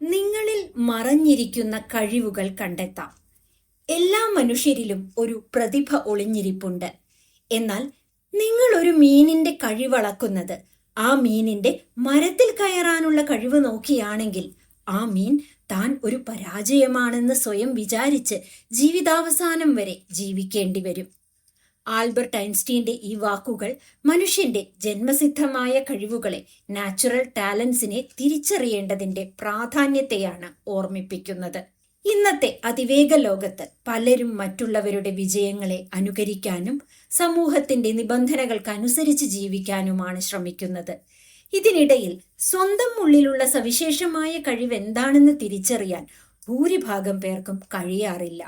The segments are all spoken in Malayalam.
നിങ്ങളിൽ മറഞ്ഞിരിക്കുന്ന കഴിവുകൾ കണ്ടെത്താം. എല്ലാ മനുഷ്യരിലും ഒരു പ്രതിഭ ഒളിഞ്ഞിരിപ്പുണ്ട്. എന്നാൽ നിങ്ങൾ ഒരു മീനിന്റെ കഴിവളക്കുന്നത് ആ മീനിന്റെ മരത്തിൽ കയറാനുള്ള കഴിവ് നോക്കിയാണെങ്കിൽ ആ മീൻ താൻ ഒരു പരാജയമാണെന്ന് സ്വയം വിചാരിച്ച് ജീവിതാവസാനം വരെ ജീവിക്കേണ്ടി വരും. ആൽബർട്ട് ഐൻസ്റ്റീന്റെ ഈ വാക്കുകൾ മനുഷ്യന്റെ ജന്മസിദ്ധമായ കഴിവുകളെ, നാച്ചുറൽ ടാലൻസിനെ തിരിച്ചറിയേണ്ടതിന്റെ പ്രാധാന്യത്തെയാണ് ഓർമ്മിപ്പിക്കുന്നത്. ഇന്നത്തെ അതിവേഗ ലോകത്ത് പലരും മറ്റുള്ളവരുടെ വിജയങ്ങളെ അനുകരിക്കാനും സമൂഹത്തിന്റെ നിബന്ധനകൾക്കനുസരിച്ച് ജീവിക്കാനുമാണ് ശ്രമിക്കുന്നത്. ഇതിനിടയിൽ സ്വന്തം ഉള്ളിലുള്ള സവിശേഷമായ കഴിവെന്താണെന്ന് തിരിച്ചറിയാൻ ഭൂരിഭാഗം പേർക്കും കഴിയാറില്ല.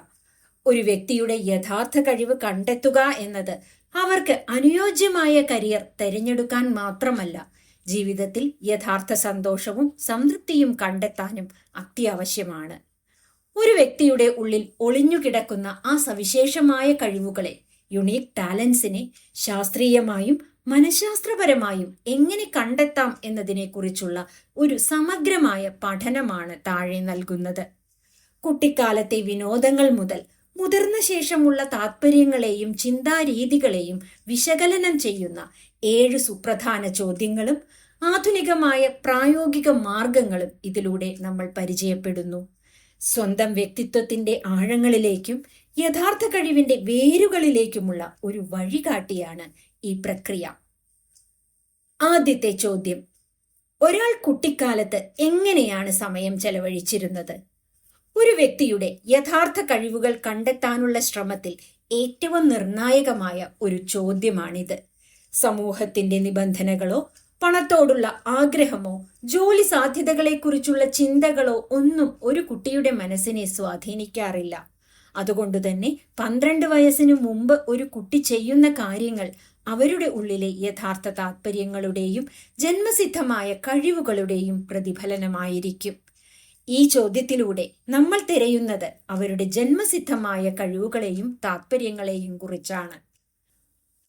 ഒരു വ്യക്തിയുടെ യഥാർത്ഥ കഴിവ് കണ്ടെത്തുക എന്നത് അവർക്ക് അനുയോജ്യമായ കരിയർ തിരഞ്ഞെടുക്കാൻ മാത്രമല്ല, ജീവിതത്തിൽ യഥാർത്ഥ സന്തോഷവും സംതൃപ്തിയും കണ്ടെത്താനും അത്യാവശ്യമാണ്. ഒരു വ്യക്തിയുടെ ഉള്ളിൽ ഒളിഞ്ഞുകിടക്കുന്ന ആ സവിശേഷമായ കഴിവുകളെ, യുണീക് ടാലൻസിനെ ശാസ്ത്രീയമായും മനഃശാസ്ത്രപരമായും എങ്ങനെ കണ്ടെത്താം എന്നതിനെക്കുറിച്ചുള്ള ഒരു സമഗ്രമായ പഠനമാണ് താഴെ നൽകുന്നത്. കുട്ടിക്കാലത്തെ വിനോദങ്ങൾ മുതൽ മുതിർന്ന ശേഷമുള്ള താത്പര്യങ്ങളെയും ചിന്താരീതികളെയും വിശകലനം ചെയ്യുന്ന 7 സുപ്രധാന ചോദ്യങ്ങളും ആധുനികമായ പ്രായോഗിക മാർഗങ്ങളും ഇതിലൂടെ നമ്മൾ പരിചയപ്പെടുന്നു. സ്വന്തം വ്യക്തിത്വത്തിന്റെ ആഴങ്ങളിലേക്കും യഥാർത്ഥ കഴിവിന്റെ വേരുകളിലേക്കുമുള്ള ഒരു വഴികാട്ടിയാണ് ഈ പ്രക്രിയ. ആദ്യത്തെ ചോദ്യം: ഒരാൾ കുട്ടിക്കാലത്ത് എങ്ങനെയാണ് സമയം ചെലവഴിച്ചിരുന്നത്? ഒരു വ്യക്തിയുടെ യഥാർത്ഥ കഴിവുകൾ കണ്ടെത്താനുള്ള ശ്രമത്തിൽ ഏറ്റവും നിർണായകമായ ഒരു ചോദ്യമാണിത്. സമൂഹത്തിന്റെ നിബന്ധനകളോ പണത്തോടുള്ള ആഗ്രഹമോ ജോലി സാധ്യതകളെക്കുറിച്ചുള്ള ചിന്തകളോ ഒന്നും ഒരു കുട്ടിയുടെ മനസ്സിനെ സ്വാധീനിക്കാറില്ല. അതുകൊണ്ടുതന്നെ 12 വയസ്സിനു മുമ്പ് ഒരു കുട്ടി ചെയ്യുന്ന കാര്യങ്ങൾ അവരുടെ ഉള്ളിലെ യഥാർത്ഥ താത്പര്യങ്ങളുടെയും ജന്മസിദ്ധമായ കഴിവുകളുടെയും പ്രതിഫലനമായിരിക്കും. ഈ ചോദ്യത്തിലൂടെ നമ്മൾ തിരയുന്നത് അവരുടെ ജന്മസിദ്ധമായ കഴിവുകളെയും താത്പര്യങ്ങളെയും കുറിച്ചാണ്.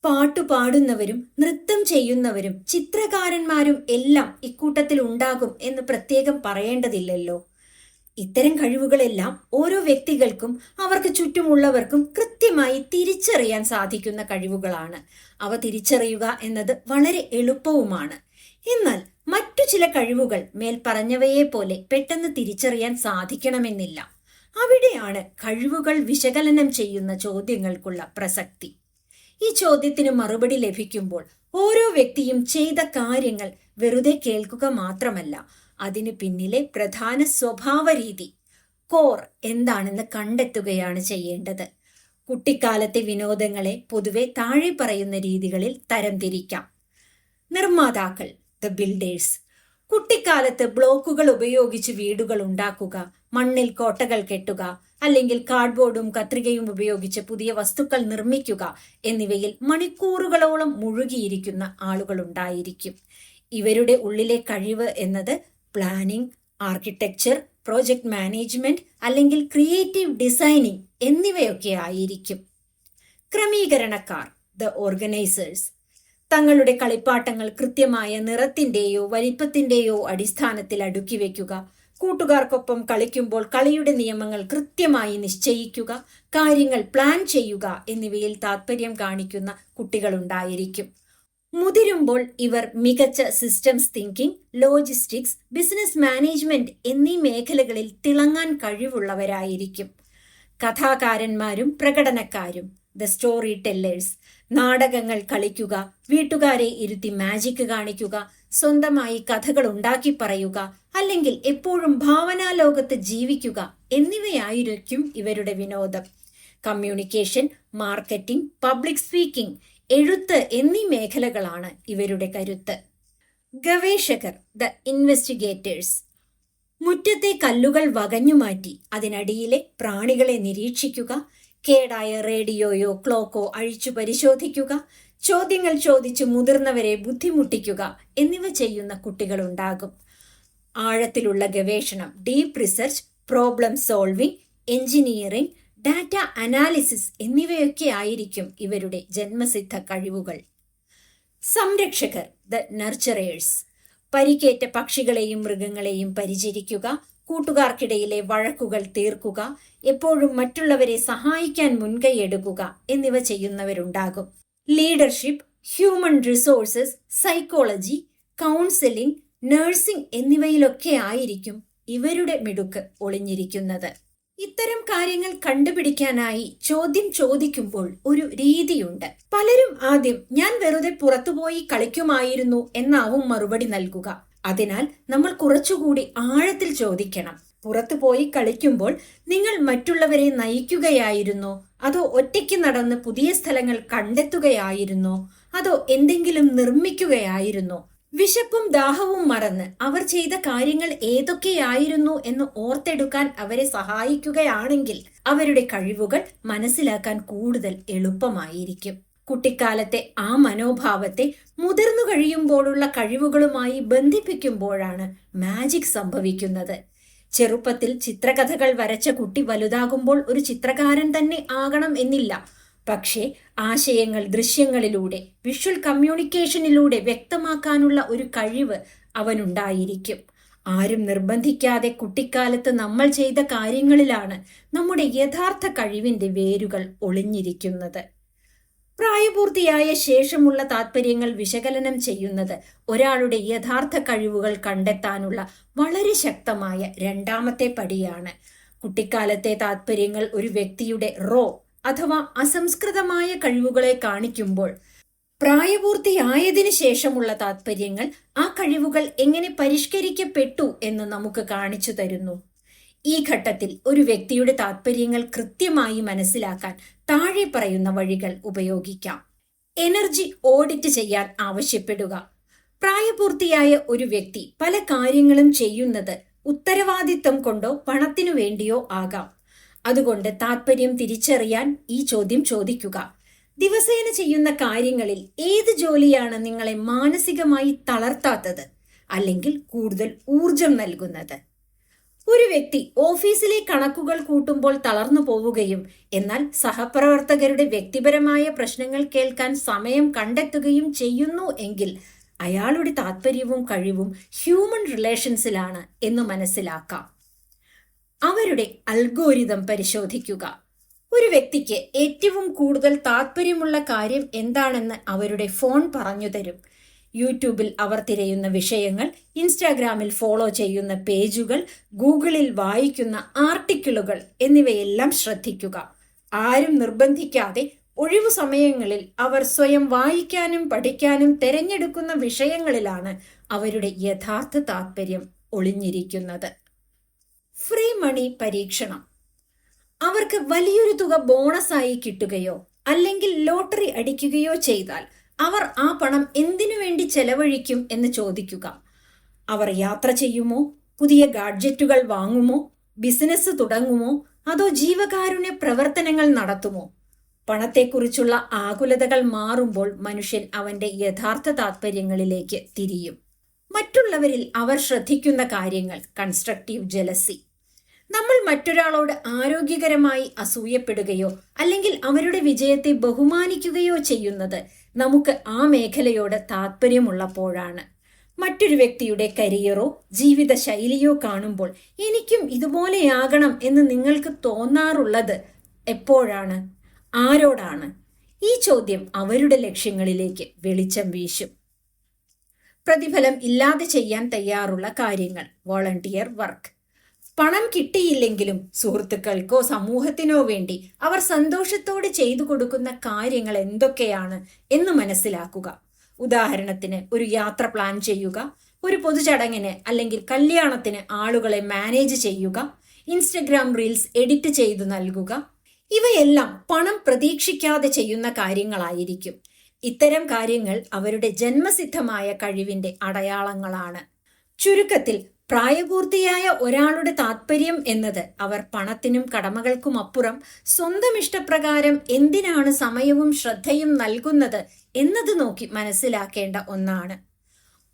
പാട്ടുപാടുന്നവരും നൃത്തം ചെയ്യുന്നവരും ചിത്രകാരന്മാരും എല്ലാം ഇക്കൂട്ടത്തിൽ ഉണ്ടാകും എന്ന് പ്രത്യേകം പറയേണ്ടതില്ലല്ലോ. ഇത്തരം കഴിവുകളെല്ലാം ഓരോ വ്യക്തികൾക്കും അവർക്ക് ചുറ്റുമുള്ളവർക്കും കൃത്യമായി തിരിച്ചറിയാൻ സാധിക്കുന്ന കഴിവുകളാണ്. അവ തിരിച്ചറിയുക എന്നത് വളരെ എളുപ്പവുമാണ്. എന്നാൽ മറ്റു ചില കഴിവുകൾ മേൽപ്പറഞ്ഞവയെ പോലെ പെട്ടെന്ന് തിരിച്ചറിയാൻ സാധിക്കണമെന്നില്ല. അവിടെയാണ് കഴിവുകൾ വിശകലനം ചെയ്യുന്ന ചോദ്യങ്ങൾക്കുള്ള പ്രസക്തി. ഈ ചോദ്യത്തിന് മറുപടി ലഭിക്കുമ്പോൾ ഓരോ വ്യക്തിയും ചെയ്ത കാര്യങ്ങൾ വെറുതെ കേൾക്കുക മാത്രമല്ല, അതിന് പിന്നിലെ പ്രധാന സ്വഭാവ രീതി, കോർ എന്താണെന്ന് കണ്ടെത്തുകയാണ് ചെയ്യേണ്ടത്. കുട്ടിക്കാലത്തെ വിനോദങ്ങളെ പൊതുവെ താഴെ പറയുന്ന രീതികളിൽ തരംതിരിക്കാം. നിർമ്മാതാക്കൾ, ദ ബിൽഡേഴ്സ്. കുട്ടിക്കാലത്ത് ബ്ലോക്കുകൾ ഉപയോഗിച്ച് വീടുകൾ ഉണ്ടാക്കുക, മണ്ണിൽ കോട്ടകൾ കെട്ടുക, അല്ലെങ്കിൽ കാർഡ്ബോർഡും കത്രികയും ഉപയോഗിച്ച് പുതിയ വസ്തുക്കൾ നിർമ്മിക്കുക എന്നിവയിൽ മണിക്കൂറുകളോളം മുഴുകിയിരിക്കുന്ന ആളുകൾ ഉണ്ടായിരിക്കും. ഇവരുടെ ഉള്ളിലെ കഴിവ് എന്നത് പ്ലാനിംഗ്, ആർക്കിടെക്ചർ, പ്രോജക്ട് മാനേജ്മെന്റ് അല്ലെങ്കിൽ ക്രിയേറ്റീവ് ഡിസൈനിങ് എന്നിവയൊക്കെ ആയിരിക്കും. ക്രമീകരണക്കാർ, ദ ഓർഗനൈസേഴ്സ്. തങ്ങളുടെ കളിപ്പാട്ടങ്ങൾ കൃത്യമായ നിറത്തിന്റെയോ വലിപ്പത്തിന്റെയോ അടിസ്ഥാനത്തിൽ അടുക്കി വയ്ക്കുക, കൂട്ടുകാർക്കൊപ്പം കളിക്കുമ്പോൾ കളിയുടെ നിയമങ്ങൾ കൃത്യമായി നിശ്ചയിക്കുക, കാര്യങ്ങൾ പ്ലാൻ ചെയ്യുക എന്നിവയിൽ താത്പര്യം കാണിക്കുന്ന കുട്ടികളുണ്ടായിരിക്കും. മുതിരുമ്പോൾ ഇവർ മികച്ച systems thinking, logistics, business management എന്നീ മേഖലകളിൽ തിളങ്ങാൻ കഴിവുള്ളവരായിരിക്കും. കഥാകാരന്മാരും പ്രകടനക്കാരും, ദ സ്റ്റോറി ടെല്ലേഴ്സ്. നാടകങ്ങൾ കളിക്കുക, വീട്ടുകാരെ ഇരുത്തി മാജിക് കാണിക്കുക, സ്വന്തമായി കഥകൾ ഉണ്ടാക്കി പറയുക, അല്ലെങ്കിൽ എപ്പോഴും ഭാവനാലോകത്ത് ജീവിക്കുക എന്നിവയായിരിക്കും ഇവരുടെ വിനോദം. കമ്മ്യൂണിക്കേഷൻ, മാർക്കറ്റിംഗ്, പബ്ലിക് സ്പീക്കിംഗ്, എഴുത്ത് എന്നീ മേഖലകളാണ് ഇവരുടെ കരുത്ത്. ഗവേഷകർ, ദ ഇൻവെസ്റ്റിഗേറ്റേഴ്സ്. മുറ്റത്തെ കല്ലുകൾ വകഞ്ഞുമാറ്റി അതിനടിയിലെ പ്രാണികളെ നിരീക്ഷിക്കുക, കേടായ റേഡിയോയോ ക്ലോക്കോ അഴിച്ചു പരിശോധിക്കുക, ചോദ്യങ്ങൾ ചോദിച്ച് മുതിർന്നവരെ ബുദ്ധിമുട്ടിക്കുക എന്നിവ ചെയ്യുന്ന കുട്ടികളുണ്ടാകും. ആഴത്തിലുള്ള ഗവേഷണം, deep research, problem solving, engineering, data analysis എന്നിവയൊക്കെ ആയിരിക്കും ഇവരുടെ ജന്മസിദ്ധ കഴിവുകൾ. സംരക്ഷകർ, ദ നർച്ചറേഴ്സ്. പരിക്കേറ്റ പക്ഷികളെയും മൃഗങ്ങളെയും പരിചരിക്കുക, കൂട്ടുകാർക്കിടയിലെ വഴക്കുകൾ തീർക്കുക, എപ്പോഴും മറ്റുള്ളവരെ സഹായിക്കാൻ മുൻകൈയെടുക്കുക എന്നിവ ചെയ്യുന്നവരുണ്ടാകും. Leadership, human resources, psychology, counselling, nursing എന്നിവയിലൊക്കെ ആയിരിക്കും ഇവരുടെ മിടുക്ക് ഒളിഞ്ഞിരിക്കുന്നത്. ഇത്തരം കാര്യങ്ങൾ കണ്ടുപിടിക്കാനായി ചോദ്യം ചോദിക്കുമ്പോൾ ഒരു രീതിയുണ്ട്. പലരും ആദ്യം ഞാൻ വെറുതെ പുറത്തുപോയി കളിക്കുമായിരുന്നു എന്നാവും മറുപടി നൽകുക. അതിനാൽ നമ്മൾ കുറച്ചുകൂടി ആഴത്തിൽ ചോദിക്കണം. പുറത്തുപോയി കളിക്കുമ്പോൾ നിങ്ങൾ മറ്റുള്ളവരെ നയിക്കുകയായിരുന്നോ, അതോ ഒറ്റയ്ക്ക് നടന്ന് പുതിയ സ്ഥലങ്ങൾ കണ്ടെത്തുകയായിരുന്നോ, അതോ എന്തെങ്കിലും നിർമ്മിക്കുകയായിരുന്നോ? വിശപ്പും ദാഹവും മറന്ന് അവർ ചെയ്ത കാര്യങ്ങൾ ഏതൊക്കെയായിരുന്നു എന്ന് ഓർത്തെടുക്കാൻ അവരെ സഹായിക്കുകയാണെങ്കിൽ അവരുടെ കഴിവുകൾ മനസ്സിലാക്കാൻ കൂടുതൽ എളുപ്പമായിരിക്കും. കുട്ടിക്കാലത്തെ ആ മനോഭാവത്തെ മുതിർന്നു കഴിയുമ്പോഴുള്ള കഴിവുകളുമായി ബന്ധിപ്പിക്കുമ്പോഴാണ് മാജിക് സംഭവിക്കുന്നത്. ചെറുപ്പത്തിൽ ചിത്രകഥകൾ വരച്ച കുട്ടി വലുതാകുമ്പോൾ ഒരു ചിത്രകാരൻ തന്നെ ആകണം എന്നില്ല. പക്ഷേ ആശയങ്ങൾ ദൃശ്യങ്ങളിലൂടെ, വിഷ്വൽ കമ്മ്യൂണിക്കേഷനിലൂടെ വ്യക്തമാക്കാനുള്ള ഒരു കഴിവ് അവനുണ്ടായിരിക്കും. ആരും നിർബന്ധിക്കാതെ കുട്ടിക്കാലത്ത് നമ്മൾ ചെയ്ത കാര്യങ്ങളിലാണ് നമ്മുടെ യഥാർത്ഥ കഴിവിന്റെ വേരുകൾ ഒളിഞ്ഞിരിക്കുന്നത്. പ്രായപൂർത്തിയായ ശേഷമുള്ള താത്പര്യങ്ങൾ വിശകലനം ചെയ്യുന്നത് ഒരാളുടെ യഥാർത്ഥ കഴിവുകൾ കണ്ടെത്താനുള്ള വളരെ ശക്തമായ രണ്ടാമത്തെ പടിയാണ്. കുട്ടിക്കാലത്തെ താത്പര്യങ്ങൾ ഒരു വ്യക്തിയുടെ അഥവാ അസംസ്കൃതമായ കഴിവുകളെ കാണിക്കുമ്പോൾ, പ്രായപൂർത്തിയായതിനു ശേഷമുള്ള താത്പര്യങ്ങൾ ആ കഴിവുകൾ എങ്ങനെ പരിഷ്കരിക്കപ്പെട്ടു എന്ന് നമുക്ക് കാണിച്ചു തരുന്നു. ഈ ഘട്ടത്തിൽ ഒരു വ്യക്തിയുടെ താത്പര്യങ്ങൾ കൃത്യമായി മനസ്സിലാക്കാൻ താഴെ പറയുന്ന വഴികൾ ഉപയോഗിക്കാം. എനർജി ഓഡിറ്റ് ചെയ്യാൻ ആവശ്യപ്പെടുക. പ്രായപൂർത്തിയായ ഒരു വ്യക്തി പല കാര്യങ്ങളും ചെയ്യുന്നത് ഉത്തരവാദിത്വം കൊണ്ടോ പണത്തിനു വേണ്ടിയോ ആകാം. അതുകൊണ്ട് താത്പര്യം തിരിച്ചറിയാൻ ഈ ചോദ്യം ചോദിക്കുക. ദിവസേന ചെയ്യുന്ന കാര്യങ്ങളിൽ ഏത് ജോലിയാണ് നിങ്ങളെ മാനസികമായി തളർത്താത്തത്, അല്ലെങ്കിൽ കൂടുതൽ ഊർജം നൽകുന്നത്? ഒരു വ്യക്തി ഓഫീസിലെ കണക്കുകൾ കൂട്ടുമ്പോൾ തളർന്നു പോവുകയും എന്നാൽ സഹപ്രവർത്തകരുടെ വ്യക്തിപരമായ പ്രശ്നങ്ങൾ കേൾക്കാൻ സമയം കണ്ടെത്തുകയും ചെയ്യുന്നു എങ്കിൽ അയാളുടെ താത്പര്യവും കഴിവും ഹ്യൂമൻ റിലേഷൻസിലാണ് എന്ന് മനസ്സിലാക്കാം. അവരുടെ അൽഗോരിതം പരിശോധിക്കുക. ഒരു വ്യക്തിക്ക് ഏറ്റവും കൂടുതൽ താത്പര്യമുള്ള കാര്യം എന്താണെന്ന് അവരുടെ ഫോൺ പറഞ്ഞു തരും. യൂട്യൂബിൽ അവർ തിരയുന്ന വിഷയങ്ങൾ, ഇൻസ്റ്റാഗ്രാമിൽ ഫോളോ ചെയ്യുന്ന പേജുകൾ, ഗൂഗിളിൽ വായിക്കുന്ന ആർട്ടിക്കിളുകൾ എന്നിവയെല്ലാം ശ്രദ്ധിക്കുക. ആരും നിർബന്ധിക്കാതെ ഒഴിവു സമയങ്ങളിൽ അവർ സ്വയം വായിക്കാനും പഠിക്കാനും തിരഞ്ഞെടുക്കുന്ന വിഷയങ്ങളിലാണ് അവരുടെ യഥാർത്ഥ താത്പര്യം ഒളിഞ്ഞിരിക്കുന്നത്. ഫ്രീ മണി പരീക്ഷണം. അവർക്ക് വലിയൊരു തുക ബോണസായി കിട്ടുകയോ അല്ലെങ്കിൽ ലോട്ടറി അടിക്കുകയോ ചെയ്താൽ അവർ ആ പണം എന്തിനു വേണ്ടി ചെലവഴിക്കും എന്ന് ചോദിക്കുക. അവർ യാത്ര ചെയ്യുമോ, പുതിയ ഗാഡ്ജറ്റുകൾ വാങ്ങുമോ, ബിസിനസ് തുടങ്ങുമോ, അതോ ജീവകാരുണ്യ പ്രവർത്തനങ്ങൾ നടത്തുമോ? പണത്തെക്കുറിച്ചുള്ള ആകുലതകൾ മാറുമ്പോൾ മനുഷ്യൻ അവന്റെ യഥാർത്ഥ താത്പര്യങ്ങളിലേക്ക് തിരിയും. മറ്റുള്ളവരിൽ അവർ ശ്രദ്ധിക്കുന്ന കാര്യങ്ങൾ, കൺസ്ട്രക്റ്റീവ് ജലസി. നമ്മൾ മറ്റൊരാളോട് ആരോഗ്യകരമായി അസൂയപ്പെടുകയോ അല്ലെങ്കിൽ അവരുടെ വിജയത്തെ ബഹുമാനിക്കുകയോ ചെയ്യുന്നത് നമുക്ക് ആ മേഖലയോട് താല്പര്യമുള്ളപ്പോഴാണ്. മറ്റൊരു വ്യക്തിയുടെ കരിയറോ ജീവിത ശൈലിയോ കാണുമ്പോൾ എനിക്കും ഇതുപോലെയാകണം എന്ന് നിങ്ങൾക്ക് തോന്നാറുള്ളത് എപ്പോഴാണ്, ആരോടാണ്? ഈ ചോദ്യം അവരുടെ ലക്ഷ്യങ്ങളിലേക്ക് വെളിച്ചം വീശും. പ്രതിഫലം ഇല്ലാതെ ചെയ്യാൻ തയ്യാറുള്ള കാര്യങ്ങൾ, വോളണ്ടിയർ വർക്ക്. പണം കിട്ടിയില്ലെങ്കിലും സുഹൃത്തുക്കൾക്കോ സമൂഹത്തിനോ വേണ്ടി അവർ സന്തോഷത്തോടെ ചെയ്തു കൊടുക്കുന്ന കാര്യങ്ങൾ എന്തൊക്കെയാണ് എന്ന് മനസ്സിലാക്കുക. ഉദാഹരണത്തിന്, ഒരു യാത്ര പ്ലാൻ ചെയ്യുക, ഒരു പൊതുചടങ്ങിന് അല്ലെങ്കിൽ കല്യാണത്തിന് ആളുകളെ മാനേജ് ചെയ്യുക, ഇൻസ്റ്റഗ്രാം റീൽസ് എഡിറ്റ് ചെയ്തു നൽകുക. ഇവയെല്ലാം പണം പ്രതീക്ഷിക്കാതെ ചെയ്യുന്ന കാര്യങ്ങളായിരിക്കും. ഇത്തരം കാര്യങ്ങൾ അവരുടെ ജന്മസിദ്ധമായ കഴിവിന്റെ അടയാളങ്ങളാണ്. ചുരുക്കത്തിൽ, പ്രായപൂർത്തിയായ ഒരാളുടെ താത്പര്യം എന്നത് അവർ പണത്തിനും കടമകൾക്കും അപ്പുറം സ്വന്തം ഇഷ്ടപ്രകാരം എന്തിനാണ് സമയവും ശ്രദ്ധയും നൽകുന്നത് എന്നത് നോക്കി മനസ്സിലാക്കേണ്ട ഒന്നാണ്.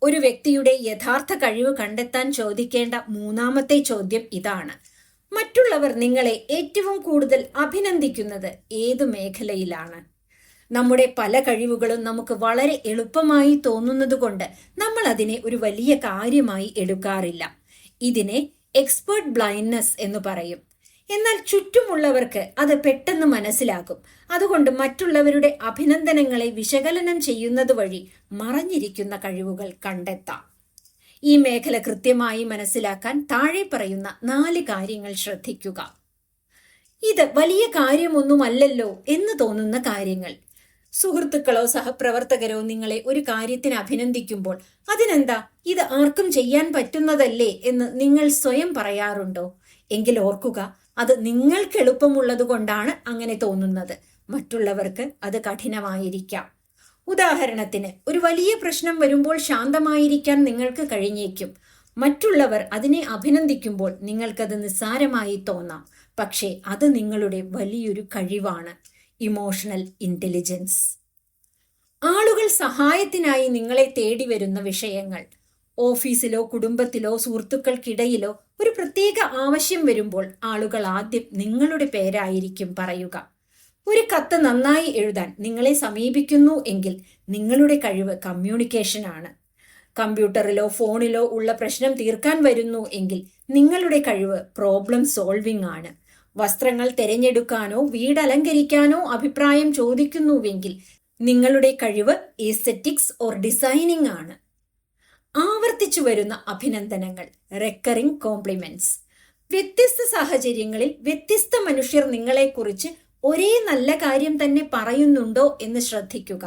ഒരു വ്യക്തിയുടെ യഥാർത്ഥ കഴിവ് കണ്ടെത്താൻ ചോദിക്കേണ്ട മൂന്നാമത്തെ ചോദ്യം ഇതാണ്: മറ്റുള്ളവർ നിങ്ങളെ ഏറ്റവും കൂടുതൽ അഭിനന്ദിക്കുന്നത് ഏതു മേഖലയിലാണ്? നമ്മുടെ പല കഴിവുകളും നമുക്ക് വളരെ എളുപ്പമായി തോന്നുന്നത് കൊണ്ട് നമ്മൾ അതിനെ ഒരു വലിയ കാര്യമായി എടുക്കാറില്ല. ഇതിനെ എക്സ്പേർട്ട് ബ്ലൈൻഡ്നെസ് എന്ന് പറയും. എന്നാൽ ചുറ്റുമുള്ളവർക്ക് അത് പെട്ടെന്ന് മനസ്സിലാകും. അതുകൊണ്ട് മറ്റുള്ളവരുടെ അഭിനന്ദനങ്ങളെ വിശകലനം ചെയ്യുന്നത് വഴി മറഞ്ഞിരിക്കുന്ന കഴിവുകൾ കണ്ടെത്താം. ഈ മേഖല കൃത്യമായി മനസ്സിലാക്കാൻ താഴെ പറയുന്ന 4 കാര്യങ്ങൾ ശ്രദ്ധിക്കുക. ഇത് വലിയ കാര്യമൊന്നുമല്ലല്ലോ എന്ന് തോന്നുന്ന കാര്യങ്ങൾ. സുഹൃത്തുക്കളോ സഹപ്രവർത്തകരോ നിങ്ങളെ ഒരു കാര്യത്തിന് അഭിനന്ദിക്കുമ്പോൾ അതിനെന്താ, ഇത് ആർക്കും ചെയ്യാൻ പറ്റുന്നതല്ലേ എന്ന് നിങ്ങൾ സ്വയം പറയാറുണ്ടോ? എങ്കിൽ ഓർക്കുക, അത് നിങ്ങൾക്ക് എളുപ്പമുള്ളത് കൊണ്ടാണ് അങ്ങനെ തോന്നുന്നത്. മറ്റുള്ളവർക്ക് അത് കഠിനമായിരിക്കാം. ഉദാഹരണത്തിന്, ഒരു വലിയ പ്രശ്നം വരുമ്പോൾ ശാന്തമായിരിക്കാൻ നിങ്ങൾക്ക് കഴിഞ്ഞേക്കും. മറ്റുള്ളവർ അതിനെ അഭിനന്ദിക്കുമ്പോൾ നിങ്ങൾക്കത് നിസ്സാരമായി തോന്നാം. പക്ഷേ അത് നിങ്ങളുടെ വലിയൊരു കഴിവാണ്. Emotional intelligence. ആളുകൾ സഹായത്തിനായി നിങ്ങളെ തേടി വരുന്ന വിഷയങ്ങൾ. ഓഫീസിലോ കുടുംബത്തിലോ സുഹൃത്തുക്കൾക്കിടയിലോ ഒരു പ്രത്യേക ആവശ്യം വരുമ്പോൾ ആളുകൾ ആദ്യം നിങ്ങളുടെ പേരായിരിക്കും പറയുക. ഒരു കത്ത് നന്നായി എഴുതാൻ നിങ്ങളെ സമീപിക്കുന്നു എങ്കിൽ നിങ്ങളുടെ കഴിവ് കമ്മ്യൂണിക്കേഷൻ ആണ്. കമ്പ്യൂട്ടറിലോ ഫോണിലോ ഉള്ള പ്രശ്നം തീർക്കാൻ വരുന്നു എങ്കിൽ നിങ്ങളുടെ കഴിവ് പ്രോബ്ലം സോൾവിംഗ് ആണ്. വസ്ത്രങ്ങൾ തിരഞ്ഞെടുക്കാനോ വീട് അലങ്കരിക്കാനോ അഭിപ്രായം ചോദിക്കുന്നുവെങ്കിൽ നിങ്ങളുടെ കഴിവ് എസ്തെറ്റിക്സ് ഓർ ഡിസൈനിങ് ആണ്. ആവർത്തിച്ചു വരുന്ന അഭിനന്ദനങ്ങൾ, റെക്കറിംഗ് കോംപ്ലിമെന്റ്സ്. വ്യത്യസ്ത സാഹചര്യങ്ങളിൽ വ്യത്യസ്ത മനുഷ്യർ നിങ്ങളെക്കുറിച്ച് ഒരേ നല്ല കാര്യം തന്നെ പറയുന്നുണ്ടോ എന്ന് ശ്രദ്ധിക്കുക.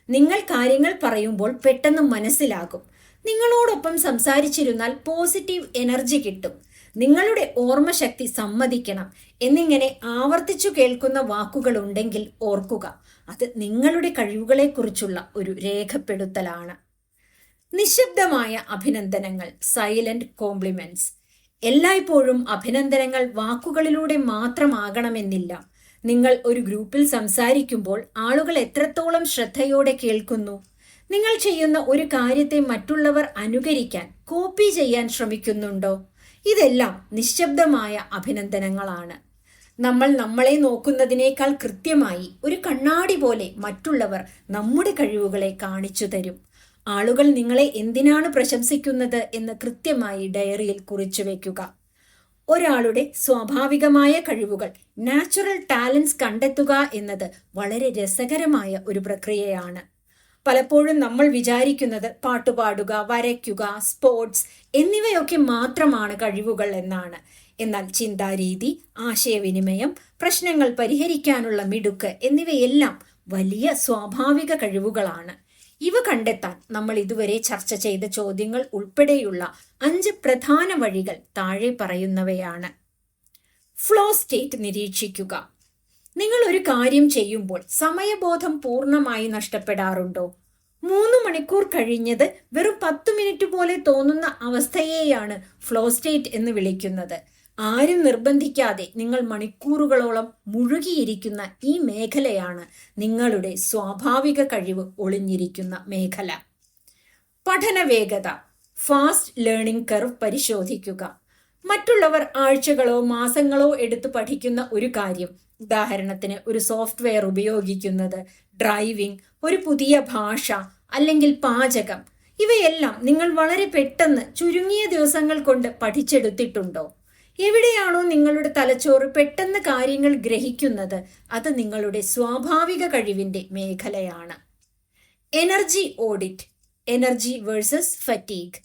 നിങ്ങൾ കാര്യങ്ങൾ പറയുമ്പോൾ പെട്ടെന്ന് മനസ്സിലാകും. നിങ്ങളോടൊപ്പം സംസാരിച്ചിരുന്നാൽ പോസിറ്റീവ് എനർജി കിട്ടും. നിങ്ങളുടെ ഓർമ്മശക്തി സമ്മതിക്കണം എന്നിങ്ങനെ ആവർത്തിച്ചു കേൾക്കുന്ന വാക്കുകൾ ഉണ്ടെങ്കിൽ ഓർക്കുക, അത് നിങ്ങളുടെ കഴിവുകളെക്കുറിച്ചുള്ള ഒരു രേഖപ്പെടുത്തലാണ്. നിശബ്ദമായ അഭിനന്ദനങ്ങൾ, സൈലന്റ് കോംപ്ലിമെന്റ്സ്. എല്ലായ്പ്പോഴും അഭിനന്ദനങ്ങൾ വാക്കുകളിലൂടെ മാത്രമാകണമെന്നില്ല. നിങ്ങൾ ഒരു ഗ്രൂപ്പിൽ സംസാരിക്കുമ്പോൾ ആളുകൾ എത്രത്തോളം ശ്രദ്ധയോടെ കേൾക്കുന്നു? നിങ്ങൾ ചെയ്യുന്ന ഒരു കാര്യത്തെ മറ്റുള്ളവർ അനുകരിക്കാൻ, കോപ്പി ചെയ്യാൻ ശ്രമിക്കുന്നുണ്ടോ? ഇതെല്ലാം നിശബ്ദമായ അഭിനന്ദനങ്ങളാണ്. നമ്മൾ നമ്മളെ നോക്കുന്നതിനേക്കാൾ കൃത്യമായി ഒരു കണ്ണാടി പോലെ മറ്റുള്ളവർ നമ്മുടെ കഴിവുകളെ കാണിച്ചു തരും. ആളുകൾ നിങ്ങളെ എന്തിനാണ് പ്രശംസിക്കുന്നത് എന്ന് കൃത്യമായി ഡയറിയിൽ കുറിച്ചു വെക്കുക. ഒരാളുടെ സ്വാഭാവികമായ കഴിവുകൾ, നാച്ചുറൽ ടാലൻസ് കണ്ടെത്തുക എന്നത് വളരെ രസകരമായ ഒരു പ്രക്രിയയാണ്. പലപ്പോഴും നമ്മൾ വിചാരിക്കുന്നത് പാട്ടുപാടുക, വരയ്ക്കുക, സ്പോർട്സ് എന്നിവയൊക്കെ മാത്രമാണ് കഴിവുകൾ എന്നാണ്. എന്നാൽ ചിന്താരീതി, ആശയവിനിമയം, പ്രശ്നങ്ങൾ പരിഹരിക്കാനുള്ള മിടുക്ക് എന്നിവയെല്ലാം വലിയ സ്വാഭാവിക കഴിവുകളാണ്. ഇവ കണ്ടെത്താൻ നമ്മൾ ഇതുവരെ ചർച്ച ചെയ്ത ചോദ്യങ്ങൾ ഉൾപ്പെടെയുള്ള 5 പ്രധാന വഴികൾ താഴെ പറയുന്നവയാണ്. ഫ്ലോ സ്റ്റേറ്റ് നിരീക്ഷിക്കുക. നിങ്ങൾ ഒരു കാര്യം ചെയ്യുമ്പോൾ സമയബോധം പൂർണ്ണമായി നഷ്ടപ്പെടാറുണ്ടോ? 3 മണിക്കൂർ കഴിഞ്ഞത് വെറും 10 മിനിറ്റ് പോലെ തോന്നുന്ന അവസ്ഥയെയാണ് ഫ്ലോ സ്റ്റേറ്റ് എന്ന് വിളിക്കുന്നത്. ആരും നിർബന്ധിക്കാതെ നിങ്ങൾ മണിക്കൂറുകളോളം മുഴുകിയിരിക്കുന്ന ഈ മേഖലയാണ് നിങ്ങളുടെ സ്വാഭാവിക കഴിവ് ഒളിഞ്ഞിരിക്കുന്ന മേഖല. പഠന വേഗത, ഫാസ്റ്റ് ലേണിംഗ് കർവ് പരിശോധിക്കുക. മറ്റുള്ളവർ ആഴ്ചകളോ മാസങ്ങളോ എടുത്ത് പഠിക്കുന്ന ഒരു കാര്യം, ഉദാഹരണത്തിന് ഒരു സോഫ്റ്റ്വെയർ ഉപയോഗിക്കുന്നത്, ഡ്രൈവിംഗ്, ഒരു പുതിയ ഭാഷ അല്ലെങ്കിൽ പാചകം, ഇവയെല്ലാം നിങ്ങൾ വളരെ പെട്ടെന്ന് ചുരുങ്ങിയ ദിവസങ്ങൾ കൊണ്ട് പഠിച്ചെടുത്തിട്ടുണ്ടോ? എവിടെയാണോ നിങ്ങളുടെ തലച്ചോറ് പെട്ടെന്ന് കാര്യങ്ങൾ ഗ്രഹിക്കുന്നത്, അത് നിങ്ങളുടെ സ്വാഭാവിക കഴിവിന്റെ മേഖലയാണ്. Energy audit, energy versus fatigue.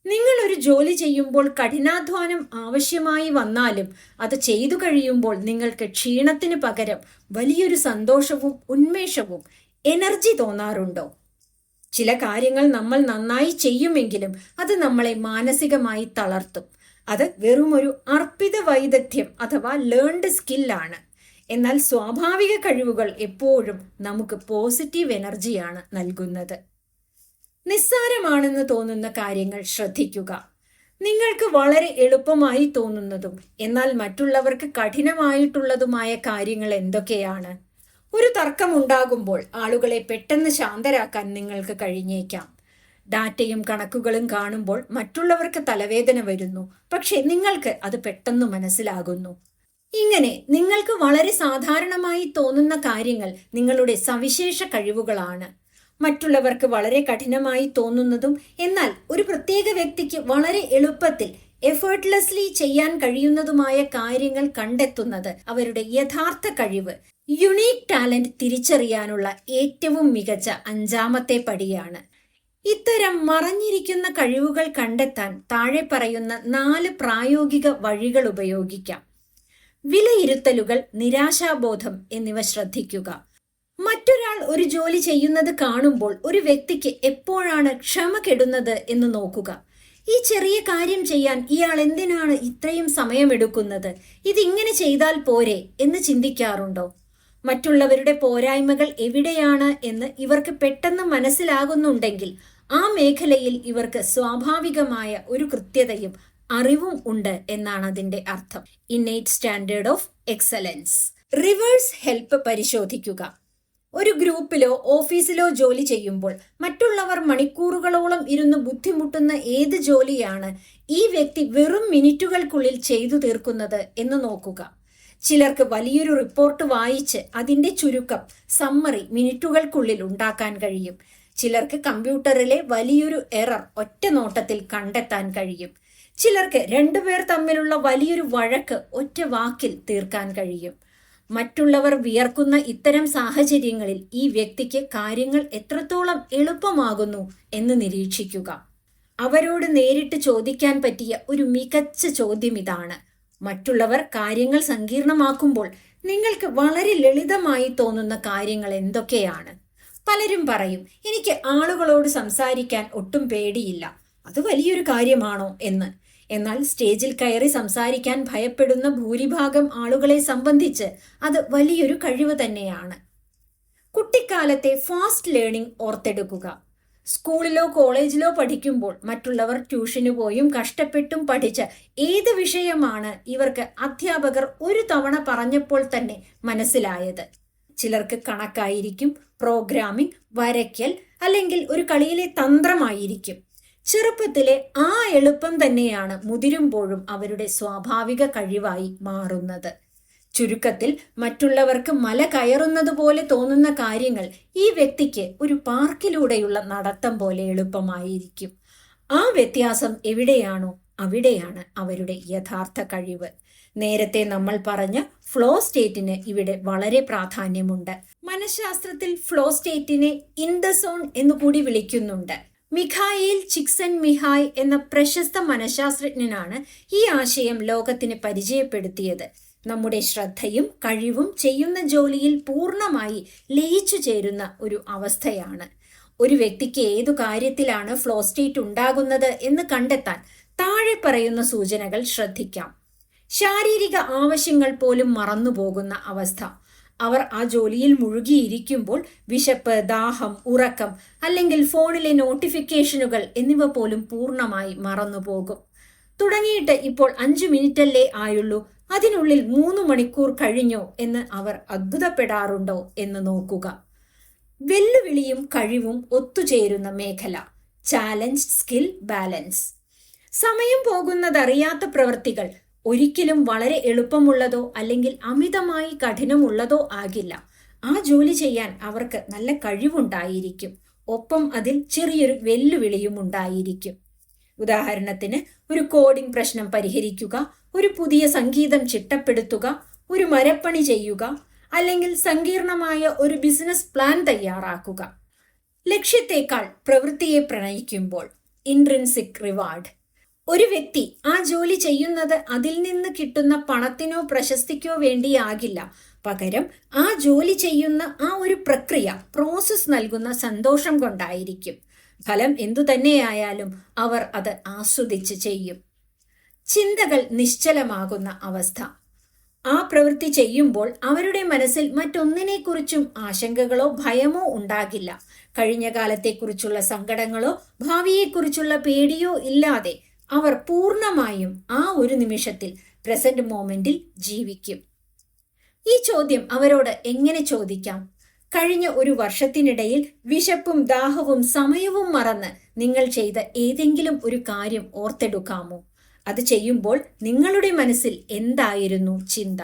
നിങ്ങൾ ഒരു ജോലി ചെയ്യുമ്പോൾ കഠിനാധ്വാനം ആവശ്യമായി വന്നാലും അത് ചെയ്തു കഴിയുമ്പോൾ നിങ്ങൾക്ക് ക്ഷീണത്തിന് പകരം വലിയൊരു സന്തോഷവും ഉന്മേഷവും എനർജി തോന്നാറുണ്ടോ? ചില കാര്യങ്ങൾ നമ്മൾ നന്നായി ചെയ്യുമെങ്കിലും അത് നമ്മളെ മാനസികമായി തളർത്തും. അത് വെറുമൊരു അർപ്പിത വൈദഗ്ധ്യം അഥവാ ലേൺഡ് സ്കില്ലാണ്. എന്നാൽ സ്വാഭാവിക കഴിവുകൾ എപ്പോഴും നമുക്ക് പോസിറ്റീവ് എനർജിയാണ് നൽകുന്നത്. നിസ്സാരമാണെന്ന് തോന്നുന്ന കാര്യങ്ങൾ ശ്രദ്ധിക്കുക. നിങ്ങൾക്ക് വളരെ എളുപ്പമായി തോന്നുന്നതും എന്നാൽ മറ്റുള്ളവർക്ക് കഠിനമായിട്ടുള്ളതുമായ കാര്യങ്ങൾ എന്തൊക്കെയാണ്? ഒരു തർക്കമുണ്ടാകുമ്പോൾ ആളുകളെ പെട്ടെന്ന് ശാന്തരാക്കാൻ നിങ്ങൾക്ക് കഴിഞ്ഞേക്കാം. ഡാറ്റയും കണക്കുകളും കാണുമ്പോൾ മറ്റുള്ളവർക്ക് തലവേദന വരുന്നു, പക്ഷെ നിങ്ങൾക്ക് അത് പെട്ടെന്ന് മനസ്സിലാകുന്നു. ഇങ്ങനെ നിങ്ങൾക്ക് വളരെ സാധാരണമായി തോന്നുന്ന കാര്യങ്ങൾ നിങ്ങളുടെ സവിശേഷ കഴിവുകളാണ്. മറ്റുള്ളവർക്ക് വളരെ കഠിനമായി തോന്നുന്നതും എന്നാൽ ഒരു പ്രത്യേക വ്യക്തിക്ക് വളരെ എളുപ്പത്തിൽ എഫേർട്ട്ലെസ്ലി ചെയ്യാൻ കഴിയുന്നതുമായ കാര്യങ്ങൾ കണ്ടെത്തുന്നത് അവരുടെ യഥാർത്ഥ കഴിവ്, യുണീക് ടാലന്റ് തിരിച്ചറിയാനുള്ള ഏറ്റവും മികച്ച 5ാമത്തെ പടിയാണ്. ഇത്തരം മറഞ്ഞിരിക്കുന്ന കഴിവുകൾ കണ്ടെത്താൻ താഴെ പറയുന്ന 4 പ്രായോഗിക വഴികൾ ഉപയോഗിക്കാം. വിലയിരുത്തലുകൾ, നിരാശാബോധം എന്നിവ ശ്രദ്ധിക്കുക. മറ്റൊരാൾ ഒരു ജോലി ചെയ്യുന്നത് കാണുമ്പോൾ ഒരു വ്യക്തിക്ക് എപ്പോഴാണ് ക്ഷമ കെടുന്നത് എന്ന് നോക്കുക. ഈ ചെറിയ കാര്യം ചെയ്യാൻ ഇയാൾ എന്തിനാണ് ഇത്രയും സമയമെടുക്കുന്നത്, ഇതിങ്ങനെ ചെയ്താൽ പോരെ എന്ന് ചിന്തിക്കാറുണ്ടോ? മറ്റുള്ളവരുടെ പോരായ്മകൾ എവിടെയാണ് എന്ന് ഇവർക്ക് പെട്ടെന്ന് മനസ്സിലാകുന്നുണ്ടെങ്കിൽ ആ മേഖലയിൽ ഇവർക്ക് സ്വാഭാവികമായ ഒരു കൃത്യതയും അറിവും ഉണ്ട് എന്നാണ് അതിന്റെ അർത്ഥം. Innate standard of excellence. Reverse help പരിശോധിക്കുക. ഒരു ഗ്രൂപ്പിലോ ഓഫീസിലോ ജോലി ചെയ്യുമ്പോൾ മറ്റുള്ളവർ മണിക്കൂറുകളോളം ഇരുന്ന് ബുദ്ധിമുട്ടുന്ന ഏത് ജോലിയാണ് ഈ വ്യക്തി വെറും മിനിറ്റുകൾക്കുള്ളിൽ ചെയ്തു തീർക്കുന്നത് എന്ന് നോക്കുക. ചിലർക്ക് വലിയൊരു റിപ്പോർട്ട് വായിച്ച് അതിന്റെ ചുരുക്കം, സമ്മറി മിനിറ്റുകൾക്കുള്ളിൽ ഉണ്ടാക്കാൻ കഴിയും. ചിലർക്ക് കമ്പ്യൂട്ടറിലെ വലിയൊരു എറർ ഒറ്റ നോട്ടത്തിൽ കണ്ടെത്താൻ കഴിയും. ചിലർക്ക് 2 പേർ തമ്മിലുള്ള വലിയൊരു വഴക്ക് ഒറ്റ വാക്കിൽ തീർക്കാൻ കഴിയും. മറ്റുള്ളവർ വിയർക്കുന്ന ഇത്തരം സാഹചര്യങ്ങളിൽ ഈ വ്യക്തിക്ക് കാര്യങ്ങൾ എത്രത്തോളം എളുപ്പമാകുന്നു എന്ന് നിരീക്ഷിക്കുക. അവരോട് നേരിട്ട് ചോദിക്കാൻ പറ്റിയ ഒരു മികച്ച ചോദ്യം ഇതാണ്: മറ്റുള്ളവർ കാര്യങ്ങൾ സങ്കീർണമാക്കുമ്പോൾ നിങ്ങൾക്ക് വളരെ ലളിതമായി തോന്നുന്ന കാര്യങ്ങൾ എന്തൊക്കെയാണ്? പലരും പറയും, എനിക്ക് ആളുകളോട് സംസാരിക്കാൻ ഒട്ടും പേടിയില്ല, അത് വലിയൊരു കാര്യമാണോ എന്ന്. എന്നാൽ സ്റ്റേജിൽ കയറി സംസാരിക്കാൻ ഭയപ്പെടുന്ന ഭൂരിഭാഗം ആളുകളെ സംബന്ധിച്ച് അത് വലിയൊരു കഴിവ് തന്നെയാണ്. കുട്ടിക്കാലത്തെ ഫാസ്റ്റ് ലേണിംഗ് ഓർത്തെടുക്കുക. സ്കൂളിലോ കോളേജിലോ പഠിക്കുമ്പോൾ മറ്റുള്ളവർ ട്യൂഷന് പോയും കഷ്ടപ്പെട്ടും പഠിച്ച ഏത് വിഷയമാണ് ഇവർക്ക് അധ്യാപകർ ഒരു തവണ പറഞ്ഞപ്പോൾ തന്നെ മനസ്സിലായത്? ചിലർക്ക് കണക്കായിരിക്കും, പ്രോഗ്രാമിംഗ്, വരയ്ക്കൽ, അല്ലെങ്കിൽ ഒരു കളിയിലെ തന്ത്രമായിരിക്കും. ചെറുപ്പത്തിലെ ആ എളുപ്പം തന്നെയാണ് മുതിരുമ്പോഴും അവരുടെ സ്വാഭാവിക കഴിവായി മാറുന്നത്. ചുരുക്കത്തിൽ, മറ്റുള്ളവർക്ക് മല കയറുന്നത് പോലെ തോന്നുന്ന കാര്യങ്ങൾ ഈ വ്യക്തിക്ക് ഒരു പാർക്കിലൂടെയുള്ള നടത്തം പോലെ എളുപ്പമായിരിക്കും. ആ വ്യത്യാസം എവിടെയാണോ അവിടെയാണ് അവരുടെ യഥാർത്ഥ കഴിവ്. നേരത്തെ നമ്മൾ പറഞ്ഞ ഫ്ലോ സ്റ്റേറ്റിന് ഇവിടെ വളരെ പ്രാധാന്യമുണ്ട്. മനഃശാസ്ത്രത്തിൽ ഫ്ലോ സ്റ്റേറ്റിനെ ഇൻ ദ സോൺ എന്നുകൂടി വിളിക്കുന്നുണ്ട്. മിഖായേൽ ചിക്സൻമിഹായ് എന്ന പ്രശസ്ത മനഃശാസ്ത്രജ്ഞനാണ് ഈ ആശയം ലോകത്തിന് പരിചയപ്പെടുത്തിയത്. നമ്മുടെ ശ്രദ്ധയും കഴിവും ചെയ്യുന്ന ജോലിയിൽ പൂർണ്ണമായി ലയിച്ചു ചേരുന്ന ഒരു അവസ്ഥയാണ്. ഒരു വ്യക്തിക്ക് ഏതു കാര്യത്തിലാണ് ഫ്ലോ സ്റ്റേറ്റ് ഉണ്ടാകുന്നത് എന്ന് കണ്ടെത്താൻ താഴെ പറയുന്ന സൂചനകൾ ശ്രദ്ധിക്കാം. ശാരീരിക ആവശ്യങ്ങൾ പോലും മറന്നുപോകുന്ന അവസ്ഥ. അവർ ആ ജോലിയിൽ മുഴുകിയിരിക്കുമ്പോൾ വിശപ്പ്, ദാഹം, ഉറക്കം, അല്ലെങ്കിൽ ഫോണിലെ നോട്ടിഫിക്കേഷനുകൾ എന്നിവ പോലും പൂർണ്ണമായി മറന്നുപോകും. തുടങ്ങിയിട്ട് ഇപ്പോൾ 5 മിനിറ്റല്ലേ ആയുള്ളൂ, അതിനുള്ളിൽ 3 മണിക്കൂർ കഴിഞ്ഞോ എന്ന് അവർ അത്ഭുതപ്പെടാറുണ്ടോ എന്ന് നോക്കുക. വെല്ലുവിളിയും കഴിവും ഒത്തുചേരുന്ന മേഖല. Challenge, skill, balance. സമയം പോകുന്നതറിയാത്ത പ്രവൃത്തികൾ ഒരിക്കലും വളരെ എളുപ്പമുള്ളതോ അല്ലെങ്കിൽ അമിതമായി കഠിനമുള്ളതോ ആകില്ല. ആ ജോലി ചെയ്യാൻ അവർക്ക് നല്ല കഴിവുണ്ടായിരിക്കും. ഒപ്പം അതിൽ ചെറിയൊരു വെല്ലുവിളിയും ഉണ്ടായിരിക്കും. ഉദാഹരണത്തിന്, ഒരു കോഡിംഗ് പ്രശ്നം പരിഹരിക്കുക, ഒരു പുതിയ സംഗീതം ചിട്ടപ്പെടുത്തുക, ഒരു മരപ്പണി ചെയ്യുക, അല്ലെങ്കിൽ സങ്കീർണമായ ഒരു ബിസിനസ് പ്ലാൻ തയ്യാറാക്കുക. ലക്ഷ്യത്തേക്കാൾ പ്രവൃത്തിയെ പ്രണയിക്കുമ്പോൾ. Intrinsic reward. ഒരു വ്യക്തി ആ ജോലി ചെയ്യുന്നത് അതിൽ നിന്ന് കിട്ടുന്ന പണത്തിനോ പ്രശസ്തിക്കോ വേണ്ടിയാകില്ല. പകരം ആ ജോലി ചെയ്യുന്ന ആ ഒരു പ്രക്രിയ, പ്രോസസ് നൽകുന്ന സന്തോഷം കൊണ്ടായിരിക്കും. ഫലം എന്തുതന്നെയായാലും അവർ അത് ആസ്വദിച്ച് ചെയ്യും. ചിന്തകൾ നിശ്ചലമാകുന്ന അവസ്ഥ. ആ പ്രവൃത്തി ചെയ്യുമ്പോൾ അവരുടെ മനസ്സിൽ മറ്റൊന്നിനെക്കുറിച്ചും ആശങ്കകളോ ഭയമോ ഉണ്ടാകില്ല. കഴിഞ്ഞ കാലത്തെക്കുറിച്ചുള്ള സങ്കടങ്ങളോ ഭാവിയെക്കുറിച്ചുള്ള പേടിയോ ഇല്ലാതെ അവർ പൂർണ്ണമായും ആ ഒരു നിമിഷത്തിൽ, പ്രസന്റ് മൊമെന്റിൽ ജീവിക്കും. ഈ ചോദ്യം അവരോട് എങ്ങനെ ചോദിക്കാം? കഴിഞ്ഞ ഒരു വർഷത്തിനിടയിൽ വിശപ്പും ദാഹവും സമയവും മറന്ന് നിങ്ങൾ ചെയ്ത ഏതെങ്കിലും ഒരു കാര്യം ഓർത്തെടുക്കാമോ? അത് ചെയ്യുമ്പോൾ നിങ്ങളുടെ മനസ്സിൽ എന്തായിരുന്നു ചിന്ത?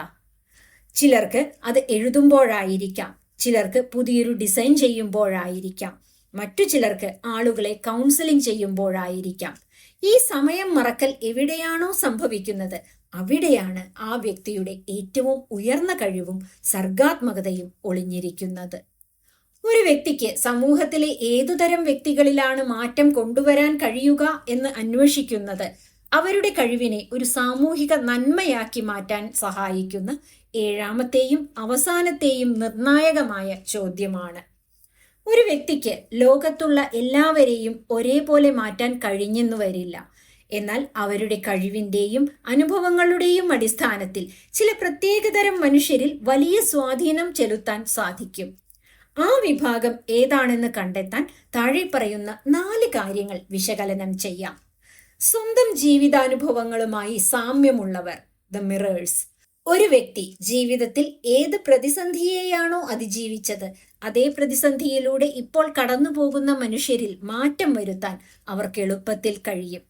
ചിലർക്ക് അത് എഴുതുമ്പോഴായിരിക്കാം, ചിലർക്ക് പുതിയൊരു ഡിസൈൻ ചെയ്യുമ്പോഴായിരിക്കാം, മറ്റു ചിലർക്ക് ആളുകളെ കൗൺസിലിംഗ് ചെയ്യുമ്പോഴായിരിക്കാം. ഈ സമയം മറക്കൽ എവിടെയാണോ സംഭവിക്കുന്നത് അവിടെയാണ് ആ വ്യക്തിയുടെ ഏറ്റവും ഉയർന്ന കഴിവും സർഗാത്മകതയും ഒളിഞ്ഞിരിക്കുന്നത്. ഒരു വ്യക്തിക്ക് സമൂഹത്തിലെ ഏതുതരം വ്യക്തികളിലാണ് മാറ്റം കൊണ്ടുവരാൻ കഴിയുക എന്ന് അന്വേഷിക്കുന്നത് അവരുടെ കഴിവിനെ ഒരു സാമൂഹിക നന്മയാക്കി മാറ്റാൻ സഹായിക്കുന്ന ഏഴാമത്തെയും അവസാനത്തെയും നിർണായകമായ ചോദ്യമാണ്. ഒരു വ്യക്തിക്ക് ലോകത്തുള്ള എല്ലാവരെയും ഒരേപോലെ മാറ്റാൻ കഴിഞ്ഞെന്നു വരില്ല. എന്നാൽ അവരുടെ കഴിവിന്റെയും അനുഭവങ്ങളുടെയും അടിസ്ഥാനത്തിൽ ചില പ്രത്യേകതരം മനുഷ്യരിൽ വലിയ സ്വാധീനം ചെലുത്താൻ സാധിക്കും. ആ വിഭാഗം ഏതാണെന്ന് കണ്ടെത്താൻ താഴെ പറയുന്ന 4 കാര്യങ്ങൾ വിശകലനം ചെയ്യാം. സ്വന്തം ജീവിതാനുഭവങ്ങളുമായി സാമ്യമുള്ളവർ, ദ മിറേഴ്സ്. ഒരു വ്യക്തി ജീവിതത്തിൽ ഏത് പ്രതിസന്ധിയെയാണോ അതിജീവിച്ചത് അതേ പ്രതിസന്ധിയിലൂടെ ഇപ്പോൾ കടന്നു പോകുന്ന മനുഷ്യരിൽ മാറ്റം വരുത്താൻ അവർക്ക് എളുപ്പത്തിൽ കഴിയും.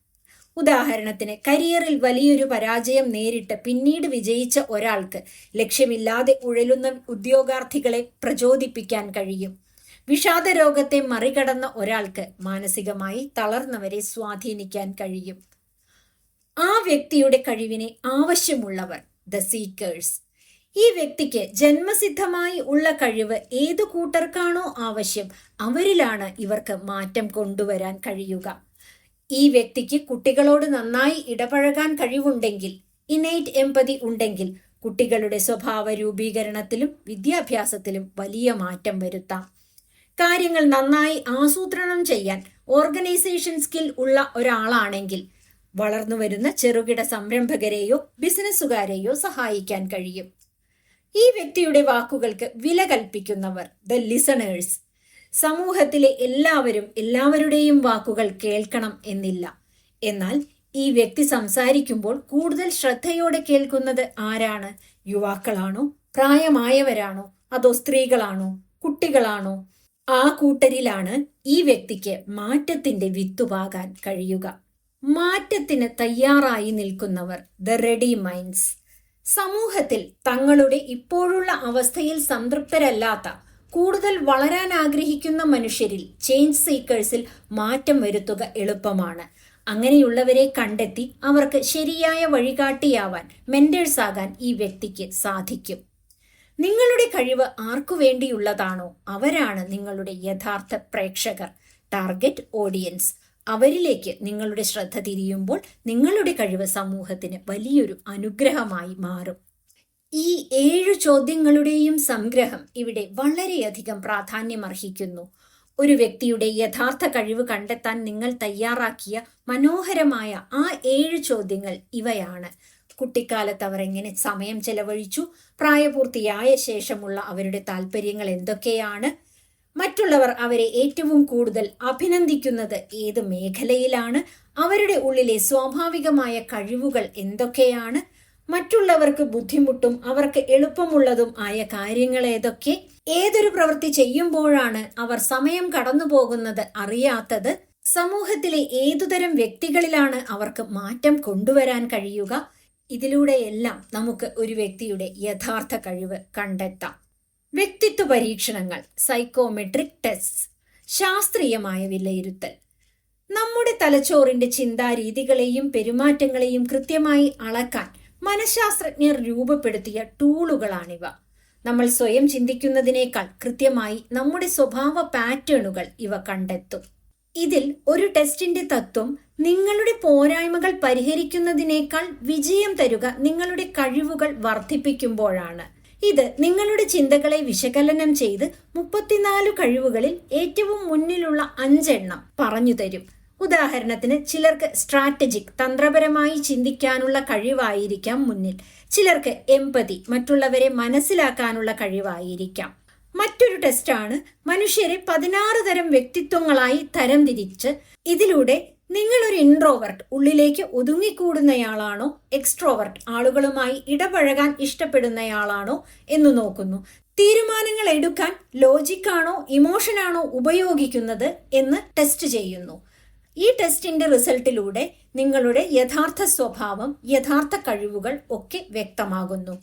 ഉദാഹരണത്തിന്, കരിയറിൽ വലിയൊരു പരാജയം നേരിട്ട് പിന്നീട് വിജയിച്ച ഒരാൾക്ക് ലക്ഷ്യമില്ലാതെ ഉഴലുന്ന ഉദ്യോഗാർത്ഥികളെ പ്രചോദിപ്പിക്കാൻ കഴിയും. വിഷാദ രോഗത്തെ മറികടന്ന ഒരാൾക്ക് മാനസികമായി തളർന്നവരെ സ്വാധീനിക്കാൻ കഴിയും. ആ വ്യക്തിയുടെ കഴിവിനെ ആവശ്യമുള്ളവർ, ദ സീക്കേഴ്സ്. ഈ വ്യക്തിക്ക് ജന്മസിദ്ധമായി ഉള്ള കഴിവ് ഏതു കൂട്ടർക്കാണോ ആവശ്യം അവരിലാണ് ഇവർക്ക് മാറ്റം കൊണ്ടുവരാൻ കഴിയുക. ഈ വ്യക്തിക്ക് കുട്ടികളോട് നന്നായി ഇടപഴകാൻ കഴിവുണ്ടെങ്കിൽ, ഇനേറ്റ് എംപതി ഉണ്ടെങ്കിൽ കുട്ടികളുടെ സ്വഭാവ രൂപീകരണത്തിലും വിദ്യാഭ്യാസത്തിലും വലിയ മാറ്റം വരുത്താം. കാര്യങ്ങൾ നന്നായി ആസൂത്രണം ചെയ്യാൻ ഓർഗനൈസേഷൻ സ്കിൽ ഉള്ള ഒരാളാണെങ്കിൽ വളർന്നു വരുന്ന ചെറുകിട സംരംഭകരെയോ ബിസിനസ്സുകാരെയോ സഹായിക്കാൻ കഴിയും. ഈ വ്യക്തിയുടെ വാക്കുകൾക്ക് വില കൽപ്പിക്കുന്നവർ, ദ ലിസണേഴ്സ്. സമൂഹത്തിലെ എല്ലാവരും എല്ലാവരുടെയും വാക്കുകൾ കേൾക്കണം എന്നില്ല. എന്നാൽ ഈ വ്യക്തി സംസാരിക്കുമ്പോൾ കൂടുതൽ ശ്രദ്ധയോടെ കേൾക്കുന്നത് ആരാണ്? യുവാക്കളാണോ, പ്രായമായവരാണോ, അതോ സ്ത്രീകളാണോ, കുട്ടികളാണോ? ആ കൂട്ടരിലാണ് ഈ വ്യക്തിക്ക് മാറ്റത്തിന്റെ വിത്തുപാകാൻ കഴിയുക. മാറ്റത്തിന് തയ്യാറായി നിൽക്കുന്നവർ, ദ റെഡി മൈൻഡ്സ്. സമൂഹത്തിൽ തങ്ങളുടെ ഇപ്പോഴുള്ള അവസ്ഥയിൽ സംതൃപ്തരല്ലാത്ത കൂടുതൽ വളരാൻ ആഗ്രഹിക്കുന്ന മനുഷ്യരിൽ, ചേഞ്ച് സീക്കേഴ്സിൽ മാറ്റം വരുത്തുക എളുപ്പമാണ്. അങ്ങനെയുള്ളവരെ കണ്ടെത്തി അവർക്ക് ശരിയായ വഴികാട്ടിയാവാൻ, മെന്റേഴ്സ് ആകാൻ ഈ വ്യക്തിക്ക് സാധിക്കും. നിങ്ങളുടെ കഴിവ് ആർക്കു വേണ്ടിയുള്ളതാണോ അവരാണ് നിങ്ങളുടെ യഥാർത്ഥ പ്രേക്ഷകർ, ടാർഗറ്റ് ഓഡിയൻസ്. അവരിലേക്ക് നിങ്ങളുടെ ശ്രദ്ധ തിരിയുമ്പോൾ നിങ്ങളുടെ കഴിവ് സമൂഹത്തിന് വലിയൊരു അനുഗ്രഹമായി മാറും. ഈ 7 ചോദ്യങ്ങളുടെയും സംഗ്രഹം ഇവിടെ വളരെയധികം പ്രാധാന്യമർഹിക്കുന്നു. ഒരു വ്യക്തിയുടെ യഥാർത്ഥ കഴിവ് കണ്ടെത്താൻ നിങ്ങൾ തയ്യാറാക്കിയ മനോഹരമായ ആ 7 ചോദ്യങ്ങൾ ഇവയാണ്. കുട്ടിക്കാലത്ത് അവർ എങ്ങനെ സമയം ചെലവഴിച്ചു? പ്രായപൂർത്തിയായ ശേഷമുള്ള അവരുടെ താല്പര്യങ്ങൾ എന്തൊക്കെയാണ്? മറ്റുള്ളവർ അവരെ ഏറ്റവും കൂടുതൽ അഭിനന്ദിക്കുന്നത് ഏത് മേഖലയിലാണ്? അവരുടെ ഉള്ളിലെ സ്വാഭാവികമായ കഴിവുകൾ എന്തൊക്കെയാണ്? മറ്റുള്ളവർക്ക് ബുദ്ധിമുട്ടും അവർക്ക് എളുപ്പമുള്ളതും ആയ കാര്യങ്ങൾ ഏതൊക്കെ? ഏതൊരു പ്രവൃത്തി ചെയ്യുമ്പോഴാണ് അവർ സമയം കടന്നു പോകുന്നത് അറിയാത്തത്? സമൂഹത്തിലെ ഏതുതരം വ്യക്തികളിലാണ് അവർക്ക് മാറ്റം കൊണ്ടുവരാൻ കഴിയുക? ഇതിലൂടെയെല്ലാം നമുക്ക് ഒരു വ്യക്തിയുടെ യഥാർത്ഥ കഴിവ് കണ്ടെത്താം. വ്യക്തിത്വ പരീക്ഷണങ്ങൾ, സൈക്കോമെട്രിക് ടെസ്റ്റ്, ശാസ്ത്രീയമായ വിലയിരുത്തൽ. നമ്മുടെ തലച്ചോറിന്റെ ചിന്താരീതികളെയും പെരുമാറ്റങ്ങളെയും കൃത്യമായി അളക്കാൻ മനഃശാസ്ത്രജ്ഞർ രൂപപ്പെടുത്തിയ ടൂളുകളാണിവ. നമ്മൾ സ്വയം ചിന്തിക്കുന്നതിനേക്കാൾ കൃത്യമായി നമ്മുടെ സ്വഭാവ പാറ്റേണുകൾ ഇവ കണ്ടെത്തും. ഇതിൽ ഒരു ടെസ്റ്റിന്റെ തത്വം നിങ്ങളുടെ പോരായ്മകൾ പരിഹരിക്കുന്നതിനേക്കാൾ വിജയം തരുക നിങ്ങളുടെ കഴിവുകൾ വർദ്ധിപ്പിക്കുമ്പോഴാണ്. ഇത് നിങ്ങളുടെ ചിന്തകളെ വിശകലനം ചെയ്ത് 34 കഴിവുകളിൽ ഏറ്റവും മുന്നിലുള്ള 5 എണ്ണം പറഞ്ഞു തരും. ഉദാഹരണത്തിന്, ചിലർക്ക് സ്ട്രാറ്റജിക്, തന്ത്രപരമായി ചിന്തിക്കാനുള്ള കഴിവായിരിക്കാം മുന്നിൽ. ചിലർക്ക് എംപതി, മറ്റുള്ളവരെ മനസ്സിലാക്കാനുള്ള കഴിവായിരിക്കാം. മറ്റൊരു ടെസ്റ്റാണ് മനുഷ്യരെ 16 തരം വ്യക്തിത്വങ്ങളായി തരംതിരിച്ച് ഇതിലൂടെ നിങ്ങളൊരു ഇൻട്രോവർട്ട്, ഉള്ളിലേക്ക് ഒതുങ്ങിക്കൂടുന്നയാളാണോ, എക്സ്ട്രോവർട്ട്, ആളുകളുമായി ഇടപഴകാൻ ഇഷ്ടപ്പെടുന്നയാളാണോ എന്ന് നോക്കുന്നു. തീരുമാനങ്ങൾ എടുക്കാൻ ലോജിക്കാണോ ഇമോഷനാണോ ഉപയോഗിക്കുന്നത് എന്ന് ടെസ്റ്റ് ചെയ്യുന്നു. ഈ ടെസ്റ്റിന്റെ റിസൾട്ടിലൂടെ നിങ്ങളുടെ യഥാർത്ഥ സ്വഭാവം, യഥാർത്ഥ കഴിവുകൾ ഒക്കെ വ്യക്തമാകുന്നു.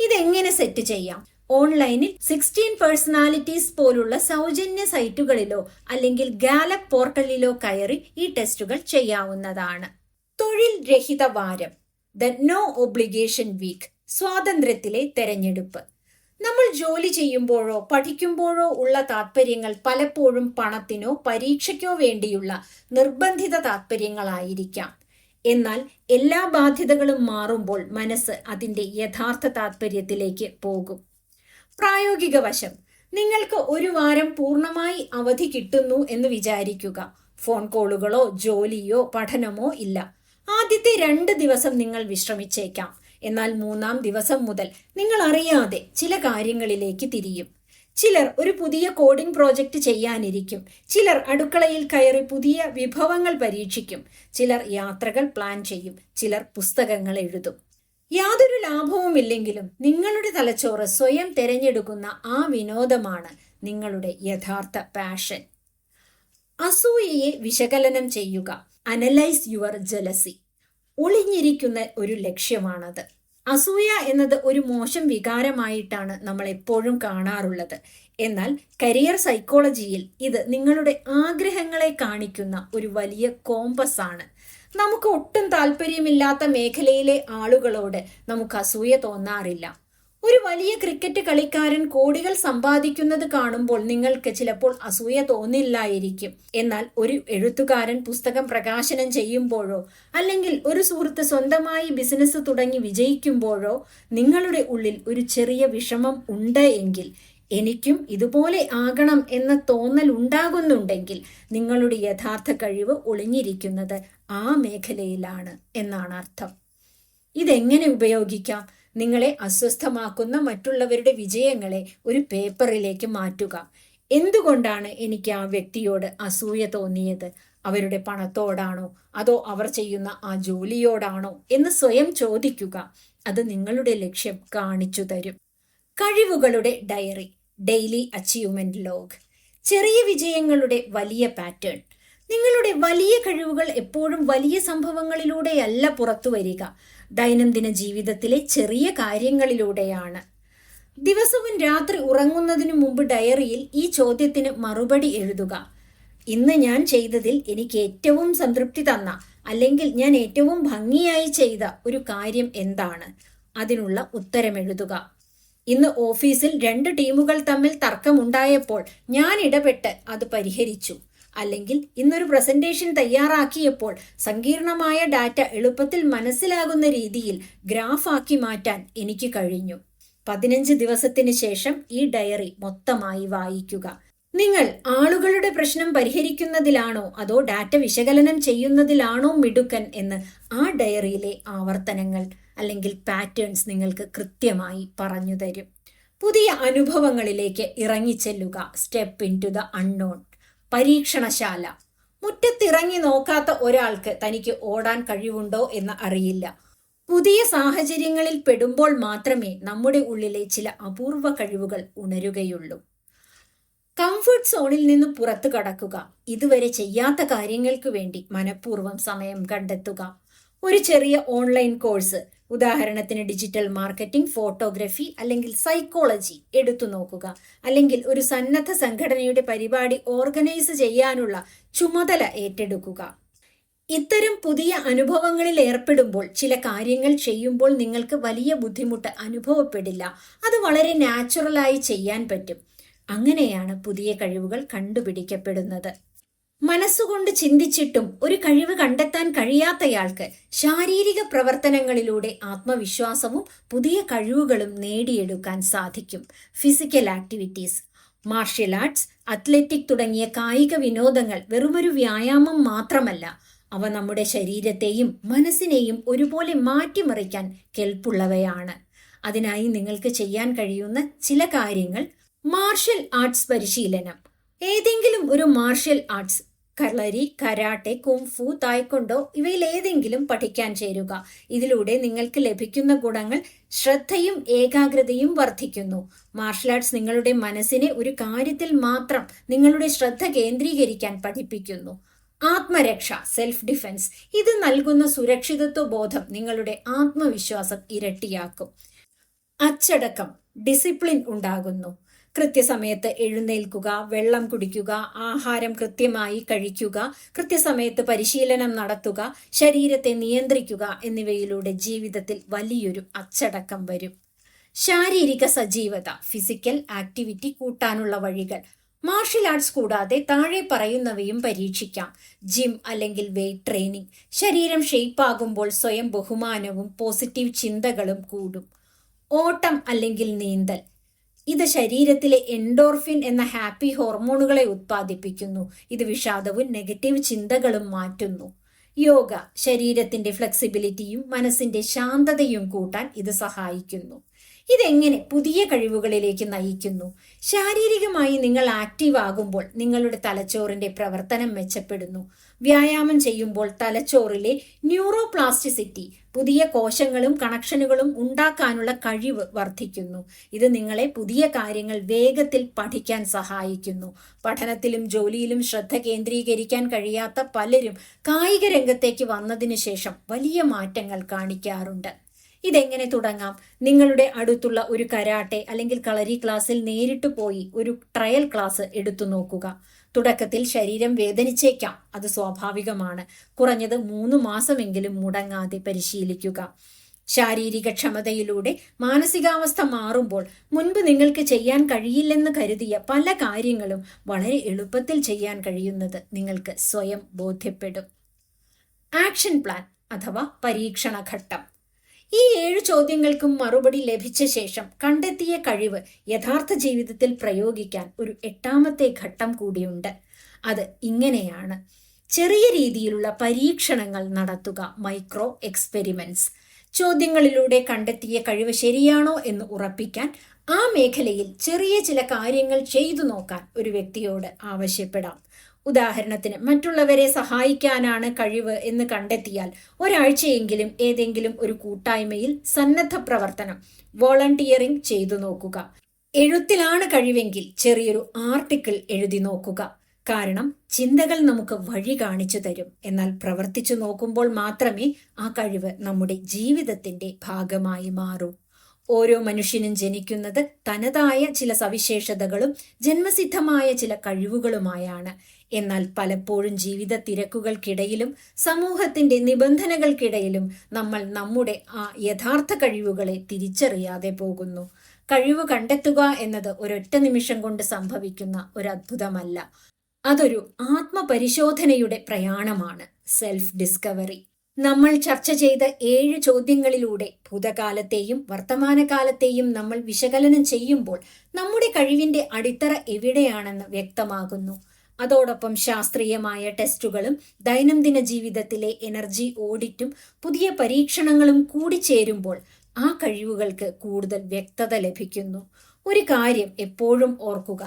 ഇതെങ്ങനെ സെറ്റ് ചെയ്യാം? ഓൺലൈനിൽ 16 പേഴ്സണാലിറ്റീസ് പോലുള്ള സൗജന്യ സൈറ്റുകളിലോ അല്ലെങ്കിൽ ഗാലപ്പ് പോർട്ടലിലോ കയറി ഈ ടെസ്റ്റുകൾ ചെയ്യാവുന്നതാണ്. തൊഴിൽ രഹിത വാരം, ദ നോ ഒബ്ലിഗേഷൻ വീക്ക്, സ്വാതന്ത്ര്യത്തിലെ തെരഞ്ഞെടുപ്പ്. നമ്മൾ ജോലി ചെയ്യുമ്പോഴോ പഠിക്കുമ്പോഴോ ഉള്ള താല്പര്യങ്ങൾ പലപ്പോഴും പണത്തിനോ പരീക്ഷയ്ക്കോ വേണ്ടിയുള്ള നിർബന്ധിത താല്പര്യങ്ങളായിരിക്കാം. എന്നാൽ എല്ലാ ബാധ്യതകളും മാറുമ്പോൾ മനസ്സ് അതിന്റെ യഥാർത്ഥ താല്പര്യത്തിലേക്ക് പോകും. പ്രായോഗിക വശം, നിങ്ങൾക്ക് ഒരു വാരം പൂർണ്ണമായി അവധി കിട്ടുന്നു എന്ന് വിചാരിക്കുക. ഫോൺ കോളുകളോ ജോലിയോ പഠനമോ ഇല്ല. ആദ്യത്തെ 2 ദിവസം നിങ്ങൾ വിശ്രമിച്ചേക്കാം. എന്നാൽ 3-ാം ദിവസം മുതൽ നിങ്ങൾ അറിയാതെ ചില കാര്യങ്ങളിലേക്ക് തിരിയും. ചിലർ ഒരു പുതിയ കോഡിംഗ് പ്രോജക്റ്റ് ചെയ്യാനിരിക്കും. ചിലർ അടുക്കളയിൽ കയറി പുതിയ വിഭവങ്ങൾ പരീക്ഷിക്കും. ചിലർ യാത്രകൾ പ്ലാൻ ചെയ്യും. ചിലർ പുസ്തകങ്ങൾ എഴുതും. യാതൊരു ലാഭവുമില്ലെങ്കിലും നിങ്ങളുടെ തലച്ചോറ് സ്വയം തിരഞ്ഞെടുക്കുന്ന ആ വിനോദമാണ് നിങ്ങളുടെ യഥാർത്ഥ പാഷൻ. അസൂയയെ വിശകലനം ചെയ്യുക. Analyse your jealousy. ഒളിഞ്ഞിരിക്കുന്ന ഒരു ലക്ഷ്യമാണത്. അസൂയ എന്നത് ഒരു മോശം വികാരമായിട്ടാണ് നമ്മൾ എപ്പോഴും കാണാറുള്ളത്. എന്നാൽ കരിയർ സൈക്കോളജിയിൽ ഇത് നിങ്ങളുടെ ആഗ്രഹങ്ങളെ കാണിക്കുന്ന ഒരു വലിയ കോമ്പസ് ആണ്. നമുക്ക് ഒട്ടും താല്പര്യമില്ലാത്ത മേഖലയിലെ ആളുകളോട് നമുക്ക് അസൂയ തോന്നാറില്ല. ഒരു വലിയ ക്രിക്കറ്റ് കളിക്കാരൻ കോടികൾ സമ്പാദിക്കുന്നത് കാണുമ്പോൾ നിങ്ങൾക്ക് ചിലപ്പോൾ അസൂയ തോന്നില്ലായിരിക്കും. എന്നാൽ ഒരു എഴുത്തുകാരൻ പുസ്തകം പ്രകാശനം ചെയ്യുമ്പോഴോ അല്ലെങ്കിൽ ഒരു സുഹൃത്ത് സ്വന്തമായി ബിസിനസ് തുടങ്ങി വിജയിക്കുമ്പോഴോ നിങ്ങളുടെ ഉള്ളിൽ ഒരു ചെറിയ വിഷമം ഉണ്ട് എങ്കിൽ, എനിക്കും ഇതുപോലെ ആകണം എന്ന തോന്നൽ ഉണ്ടാകുന്നുണ്ടെങ്കിൽ നിങ്ങളുടെ യഥാർത്ഥ കഴിവ് ഒളിഞ്ഞിരിക്കുന്നത് ആ മേഖലയിലാണ് എന്നാണ് അർത്ഥം. ഇതെങ്ങനെ ഉപയോഗിക്കാം? നിങ്ങളെ അസ്വസ്ഥമാക്കുന്ന മറ്റുള്ളവരുടെ വിജയങ്ങളെ ഒരു പേപ്പറിലേക്ക് മാറ്റുക. എന്തുകൊണ്ടാണ് എനിക്ക് ആ വ്യക്തിയോട് അസൂയ തോന്നിയത്? അവരുടെ പണത്തോടാണോ അതോ അവർ ചെയ്യുന്ന ആ ജോലിയോടാണോ എന്ന് സ്വയം ചോദിക്കുക. അത് നിങ്ങളുടെ ലക്ഷ്യം കാണിച്ചു തരും. കഴിവുകളുടെ ഡയറി, ഡെയിലി അച്ചീവ്മെന്റ് ലോഗ്. ചെറിയ വിജയങ്ങളുടെ വലിയ പാറ്റേൺ. നിങ്ങളുടെ വലിയ കഴിവുകൾ എപ്പോഴും വലിയ സംഭവങ്ങളിലൂടെയല്ല പുറത്തു വരിക, ദൈനംദിന ജീവിതത്തിലെ ചെറിയ കാര്യങ്ങളിലൂടെയാണ്. ദിവസവും രാത്രി ഉറങ്ങുന്നതിനു മുമ്പ് ഡയറിയിൽ ഈ ചോദ്യത്തിന് മറുപടി എഴുതുക. ഇന്ന് ഞാൻ ചെയ്തതിൽ എനിക്ക് ഏറ്റവും സംതൃപ്തി തന്ന അല്ലെങ്കിൽ ഞാൻ ഏറ്റവും ഭംഗിയായി ചെയ്ത ഒരു കാര്യം എന്താണ്? അതിനുള്ള ഉത്തരം എഴുതുക. ഇന്ന് ഓഫീസിൽ 2 ടീമുകൾ തമ്മിൽ തർക്കമുണ്ടായപ്പോൾ ഞാൻ ഇടപെട്ട് അത് പരിഹരിച്ചു. അല്ലെങ്കിൽ ഇന്നൊരു പ്രസന്റേഷൻ തയ്യാറാക്കിയപ്പോൾ സങ്കീർണമായ ഡാറ്റ എളുപ്പത്തിൽ മനസ്സിലാകുന്ന രീതിയിൽ ഗ്രാഫാക്കി മാറ്റാൻ എനിക്ക് കഴിഞ്ഞു. 15 ദിവസത്തിന് ശേഷം ഈ ഡയറി മൊത്തമായി വായിക്കുക. നിങ്ങൾ ആളുകളുടെ പ്രശ്നം പരിഹരിക്കുന്നതിലാണോ അതോ ഡാറ്റ വിശകലനം ചെയ്യുന്നതിലാണോ മിടുക്കൻ എന്ന് ആ ഡയറിയിലെ ആവർത്തനങ്ങൾ അല്ലെങ്കിൽ പാറ്റേൺസ് നിങ്ങൾക്ക് കൃത്യമായി പറഞ്ഞു തരും. പുതിയ അനുഭവങ്ങളിലേക്ക് ഇറങ്ങിച്ചെല്ലുക. Step in to the unknown. പരീക്ഷണശാല. മുറ്റത്തിറങ്ങി നോക്കാത്ത ഒരാൾക്ക് തനിക്ക് ഓടാൻ കഴിവുണ്ടോ എന്ന് അറിയില്ല. പുതിയ സാഹചര്യങ്ങളിൽ പെടുമ്പോൾ മാത്രമേ നമ്മുടെ ഉള്ളിലെ ചില അപൂർവ കഴിവുകൾ ഉണരുകയുള്ളൂ. കംഫർട്ട് സോണിൽ നിന്ന് പുറത്തു കടക്കുക. ഇതുവരെ ചെയ്യാത്ത കാര്യങ്ങൾക്ക് വേണ്ടി മനഃപൂർവ്വം സമയം കണ്ടെത്തുക. ഒരു ചെറിയ ഓൺലൈൻ കോഴ്സ്, ഉദാഹരണത്തിന് ഡിജിറ്റൽ മാർക്കറ്റിംഗ്, ഫോട്ടോഗ്രഫി അല്ലെങ്കിൽ സൈക്കോളജി എടുത്തു നോക്കുക. അല്ലെങ്കിൽ ഒരു സന്നദ്ധ സംഘടനയുടെ പരിപാടി ഓർഗനൈസ് ചെയ്യാനുള്ള ചുമതല ഏറ്റെടുക്കുക. ഇത്തരം പുതിയ അനുഭവങ്ങളിൽ ഏർപ്പെടുമ്പോൾ ചില കാര്യങ്ങൾ ചെയ്യുമ്പോൾ നിങ്ങൾക്ക് വലിയ ബുദ്ധിമുട്ട് അനുഭവപ്പെടില്ല. അത് വളരെ നാച്ചുറലായി ചെയ്യാൻ പറ്റും. അങ്ങനെയാണ് പുതിയ കഴിവുകൾ കണ്ടുപിടിക്കപ്പെടുന്നത്. മനസ്സുകൊണ്ട് ചിന്തിച്ചിട്ടും ഒരു കഴിവ് കണ്ടെത്താൻ കഴിയാത്തയാൾക്ക് ശാരീരിക പ്രവർത്തനങ്ങളിലൂടെ ആത്മവിശ്വാസവും പുതിയ കഴിവുകളും നേടിയെടുക്കാൻ സാധിക്കും. Physical activities, martial arts, athletic തുടങ്ങിയ കായിക വിനോദങ്ങൾ വെറുമൊരു വ്യായാമം മാത്രമല്ല, അവ നമ്മുടെ ശരീരത്തെയും മനസ്സിനെയും ഒരുപോലെ മാറ്റിമറിക്കാൻ കെൽപ്പുള്ളവയാണ്. അതിനായി നിങ്ങൾക്ക് ചെയ്യാൻ കഴിയുന്ന ചില കാര്യങ്ങൾ: മാർഷ്യൽ ആർട്സ് പരിശീലനം. ഏതെങ്കിലും ഒരു മാർഷ്യൽ ആർട്സ്, കളരി, കരാട്ടെ, കുംഫു, തായ്ക്കൊണ്ടോ ഇവയിൽ ഏതെങ്കിലും പഠിക്കാൻ ചേരുക. ഇതിലൂടെ നിങ്ങൾക്ക് ലഭിക്കുന്ന ഗുണങ്ങൾ ശ്രദ്ധയും ഏകാഗ്രതയും വർദ്ധിക്കുന്നു. മാർഷ്യൽ ആർട്സ് നിങ്ങളുടെ മനസ്സിനെ ഒരു കാര്യത്തിൽ മാത്രം നിങ്ങളുടെ ശ്രദ്ധ കേന്ദ്രീകരിക്കാൻ പഠിപ്പിക്കുന്നു. ആത്മരക്ഷ, സെൽഫ് ഡിഫെൻസ്. ഇത് നൽകുന്ന സുരക്ഷിതത്വ ബോധം നിങ്ങളുടെ ആത്മവിശ്വാസം ഇരട്ടിയാക്കും. അച്ചടക്കം, ഡിസിപ്ലിൻ ഉണ്ടാകുന്നു. കൃത്യസമയത്ത് എഴുന്നേൽക്കുക, വെള്ളം കുടിക്കുക, ആഹാരം കൃത്യമായി കഴിക്കുക, കൃത്യസമയത്ത് പരിശീലനം നടത്തുക, ശരീരത്തെ നിയന്ത്രിക്കുക എന്നിവയിലൂടെ ജീവിതത്തിൽ വലിയൊരു അച്ചടക്കം വരും. ശാരീരിക സജീവത, ഫിസിക്കൽ ആക്ടിവിറ്റി കൂട്ടാനുള്ള വഴികൾ. മാർഷൽ ആർട്സ് കൂടാതെ താഴെ പറയുന്നവയും പരീക്ഷിക്കാം. ജിം അല്ലെങ്കിൽ വെയ്റ്റ് ട്രെയിനിങ്. ശരീരം ഷേപ്പാകുമ്പോൾ സ്വയം ബഹുമാനവും പോസിറ്റീവ് ചിന്തകളും കൂടും. ഓട്ടം അല്ലെങ്കിൽ നീന്തൽ. ഇത് ശരീരത്തിലെ എൻഡോർഫിൻ എന്ന ഹാപ്പി ഹോർമോണുകളെ ഉത്പാദിപ്പിക്കുന്നു. ഇത് വിഷാദവും നെഗറ്റീവ് ചിന്തകളും മാറ്റുന്നു. യോഗ ശരീരത്തിന്റെ ഫ്ലെക്സിബിലിറ്റിയും മനസ്സിന്റെ ശാന്തതയും കൂട്ടാൻ ഇത് സഹായിക്കുന്നു. ഇതെങ്ങനെ പുതിയ കഴിവുകളിലേക്ക് നയിക്കുന്നു? ശാരീരികമായി നിങ്ങൾ ആക്റ്റീവ് ആകുമ്പോൾ നിങ്ങളുടെ തലച്ചോറിന്റെ പ്രവർത്തനം മെച്ചപ്പെടുന്നു. വ്യായാമം ചെയ്യുമ്പോൾ തലച്ചോറിലെ ന്യൂറോപ്ലാസ്റ്റിസിറ്റി, പുതിയ കോശങ്ങളും കണക്ഷനുകളും ഉണ്ടാക്കാനുള്ള കഴിവ് വർദ്ധിക്കുന്നു. ഇത് നിങ്ങളെ പുതിയ കാര്യങ്ങൾ വേഗത്തിൽ പഠിക്കാൻ സഹായിക്കുന്നു. പഠനത്തിലും ജോലിയിലും ശ്രദ്ധ കേന്ദ്രീകരിക്കാൻ കഴിയാത്ത പലരും കായിക രംഗത്തേക്ക് വന്നതിന് ശേഷം വലിയ മാറ്റങ്ങൾ കാണിക്കാറുണ്ട്. ഇതെങ്ങനെ തുടങ്ങാം? നിങ്ങളുടെ അടുത്തുള്ള ഒരു കരാട്ടെ അല്ലെങ്കിൽ കളരി ക്ലാസ്സിൽ നേരിട്ട് പോയി ഒരു ട്രയൽ ക്ലാസ് എടുത്തു നോക്കുക. തുടക്കത്തിൽ ശരീരം വേദനിച്ചേക്കാം, അത് സ്വാഭാവികമാണ്. കുറഞ്ഞത് 3 മാസമെങ്കിലും മുടങ്ങാതെ പരിശീലിക്കുക. ശാരീരിക ക്ഷമതയിലൂടെ മാനസികാവസ്ഥ മാറുമ്പോൾ മുൻപ് നിങ്ങൾക്ക് ചെയ്യാൻ കഴിയില്ലെന്ന് കരുതിയ പല കാര്യങ്ങളും വളരെ എളുപ്പത്തിൽ ചെയ്യാൻ കഴിയുന്നത് നിങ്ങൾക്ക് സ്വയം ബോധ്യപ്പെടും. ആക്ഷൻ പ്ലാൻ അഥവാ പരീക്ഷണഘട്ടം. ഈ 7 ചോദ്യങ്ങൾക്കും മറുപടി ലഭിച്ച ശേഷം കണ്ടെത്തിയ കഴിവ് യഥാർത്ഥ ജീവിതത്തിൽ പ്രയോഗിക്കാൻ ഒരു 8ാമത്തെ ഘട്ടം കൂടിയുണ്ട്. അത് ഇങ്ങനെയാണ്: ചെറിയ രീതിയിലുള്ള പരീക്ഷണങ്ങൾ നടത്തുക, മൈക്രോ എക്സ്പെരിമെന്റ്സ്. ചോദ്യങ്ങളിലൂടെ കണ്ടെത്തിയ കഴിവ് ശരിയാണോ എന്ന് ഉറപ്പിക്കാൻ ആ മേഖലയിൽ ചെറിയ ചില കാര്യങ്ങൾ ചെയ്തു നോക്കാൻ ഒരു വ്യക്തിയോട് ആവശ്യപ്പെടാം. ഉദാഹരണത്തിന്, മറ്റുള്ളവരെ സഹായിക്കാനാണ് കഴിവ് എന്ന് കണ്ടെത്തിയാൽ ഒരാഴ്ചയെങ്കിലും ഏതെങ്കിലും ഒരു കൂട്ടായ്മയിൽ സന്നദ്ധ പ്രവർത്തനം, വോളണ്ടിയറിംഗ് ചെയ്തു നോക്കുക. എഴുത്തിലാണ് കഴിവെങ്കിൽ ചെറിയൊരു ആർട്ടിക്കിൾ എഴുതി നോക്കുക. കാരണം ചിന്തകൾ നമുക്ക് വഴി കാണിച്ചു തരും. എന്നാൽ പ്രവർത്തിച്ചു നോക്കുമ്പോൾ മാത്രമേ ആ കഴിവ് നമ്മുടെ ജീവിതത്തിന്റെ ഭാഗമായി മാറൂ. ഓരോ മനുഷ്യനും ജനിക്കുന്നത് തനതായ ചില സവിശേഷതകളും ജന്മസിദ്ധമായ ചില കഴിവുകളുമായാണ്. എന്നാൽ പലപ്പോഴും ജീവിത തിരക്കുകൾക്കിടയിലും സമൂഹത്തിന്റെ നിബന്ധനകൾക്കിടയിലും നമ്മൾ നമ്മുടെ ആ യഥാർത്ഥ കഴിവുകളെ തിരിച്ചറിയാതെ പോകുന്നു. കഴിവ് കണ്ടെത്തുക എന്നത് ഒരൊറ്റ നിമിഷം കൊണ്ട് സംഭവിക്കുന്ന ഒരു അത്ഭുതമല്ല. അതൊരു ആത്മപരിശോധനയുടെ പ്രയാണമാണ്, സെൽഫ് ഡിസ്കവറി. നമ്മൾ ചർച്ച ചെയ്ത 7 ചോദ്യങ്ങളിലൂടെ ഭൂതകാലത്തെയും വർത്തമാനകാലത്തെയും നമ്മൾ വിശകലനം ചെയ്യുമ്പോൾ നമ്മുടെ കഴിവിന്റെ അടിത്തറ എവിടെയാണെന്ന് വ്യക്തമാകുന്നു. അതോടൊപ്പം ശാസ്ത്രീയമായ ടെസ്റ്റുകളും ദൈനംദിന ജീവിതത്തിലെ എനർജി ഓഡിറ്റും പുതിയ പരീക്ഷണങ്ങളും കൂടി ചേരുമ്പോൾ ആ കഴിവുകൾക്ക് കൂടുതൽ വ്യക്തത ലഭിക്കുന്നു. ഒരു കാര്യം എപ്പോഴും ഓർക്കുക: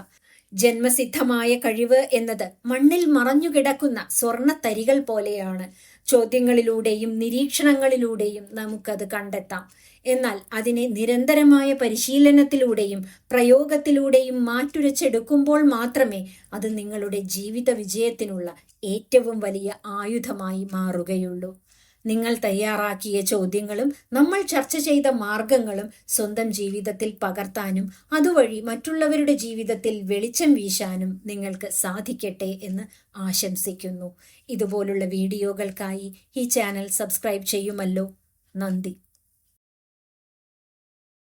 ജന്മസിദ്ധമായ കഴിവ് എന്നത് മണ്ണിൽ മറഞ്ഞുകിടക്കുന്ന സ്വർണ്ണ തരികൾ പോലെയാണ്. ചോദ്യങ്ങളിലൂടെയും നിരീക്ഷണങ്ങളിലൂടെയും നമുക്കത് കണ്ടെത്താം. എന്നാൽ അതിനെ നിരന്തരമായ പരിശീലനത്തിലൂടെയും പ്രയോഗത്തിലൂടെയും മാറ്റുരച്ചെടുക്കുമ്പോൾ മാത്രമേ അത് നിങ്ങളുടെ ജീവിത വിജയത്തിനുള്ള ഏറ്റവും വലിയ ആയുധമായി മാറുകയുള്ളൂ. നിങ്ങൾ തയ്യാറാക്കിയ ചോദ്യങ്ങളും നമ്മൾ ചർച്ച ചെയ്ത മാർഗങ്ങളും സ്വന്തം ജീവിതത്തിൽ പകർത്താനും അതുവഴി മറ്റുള്ളവരുടെ ജീവിതത്തിൽ വെളിച്ചം വീശാനും നിങ്ങൾക്ക് സാധിക്കട്ടെ എന്ന് ആശംസിക്കുന്നു. ഇതുപോലുള്ള വീഡിയോകൾക്കായി ഈ ചാനൽ സബ്സ്ക്രൈബ് ചെയ്യുമല്ലോ. നന്ദി.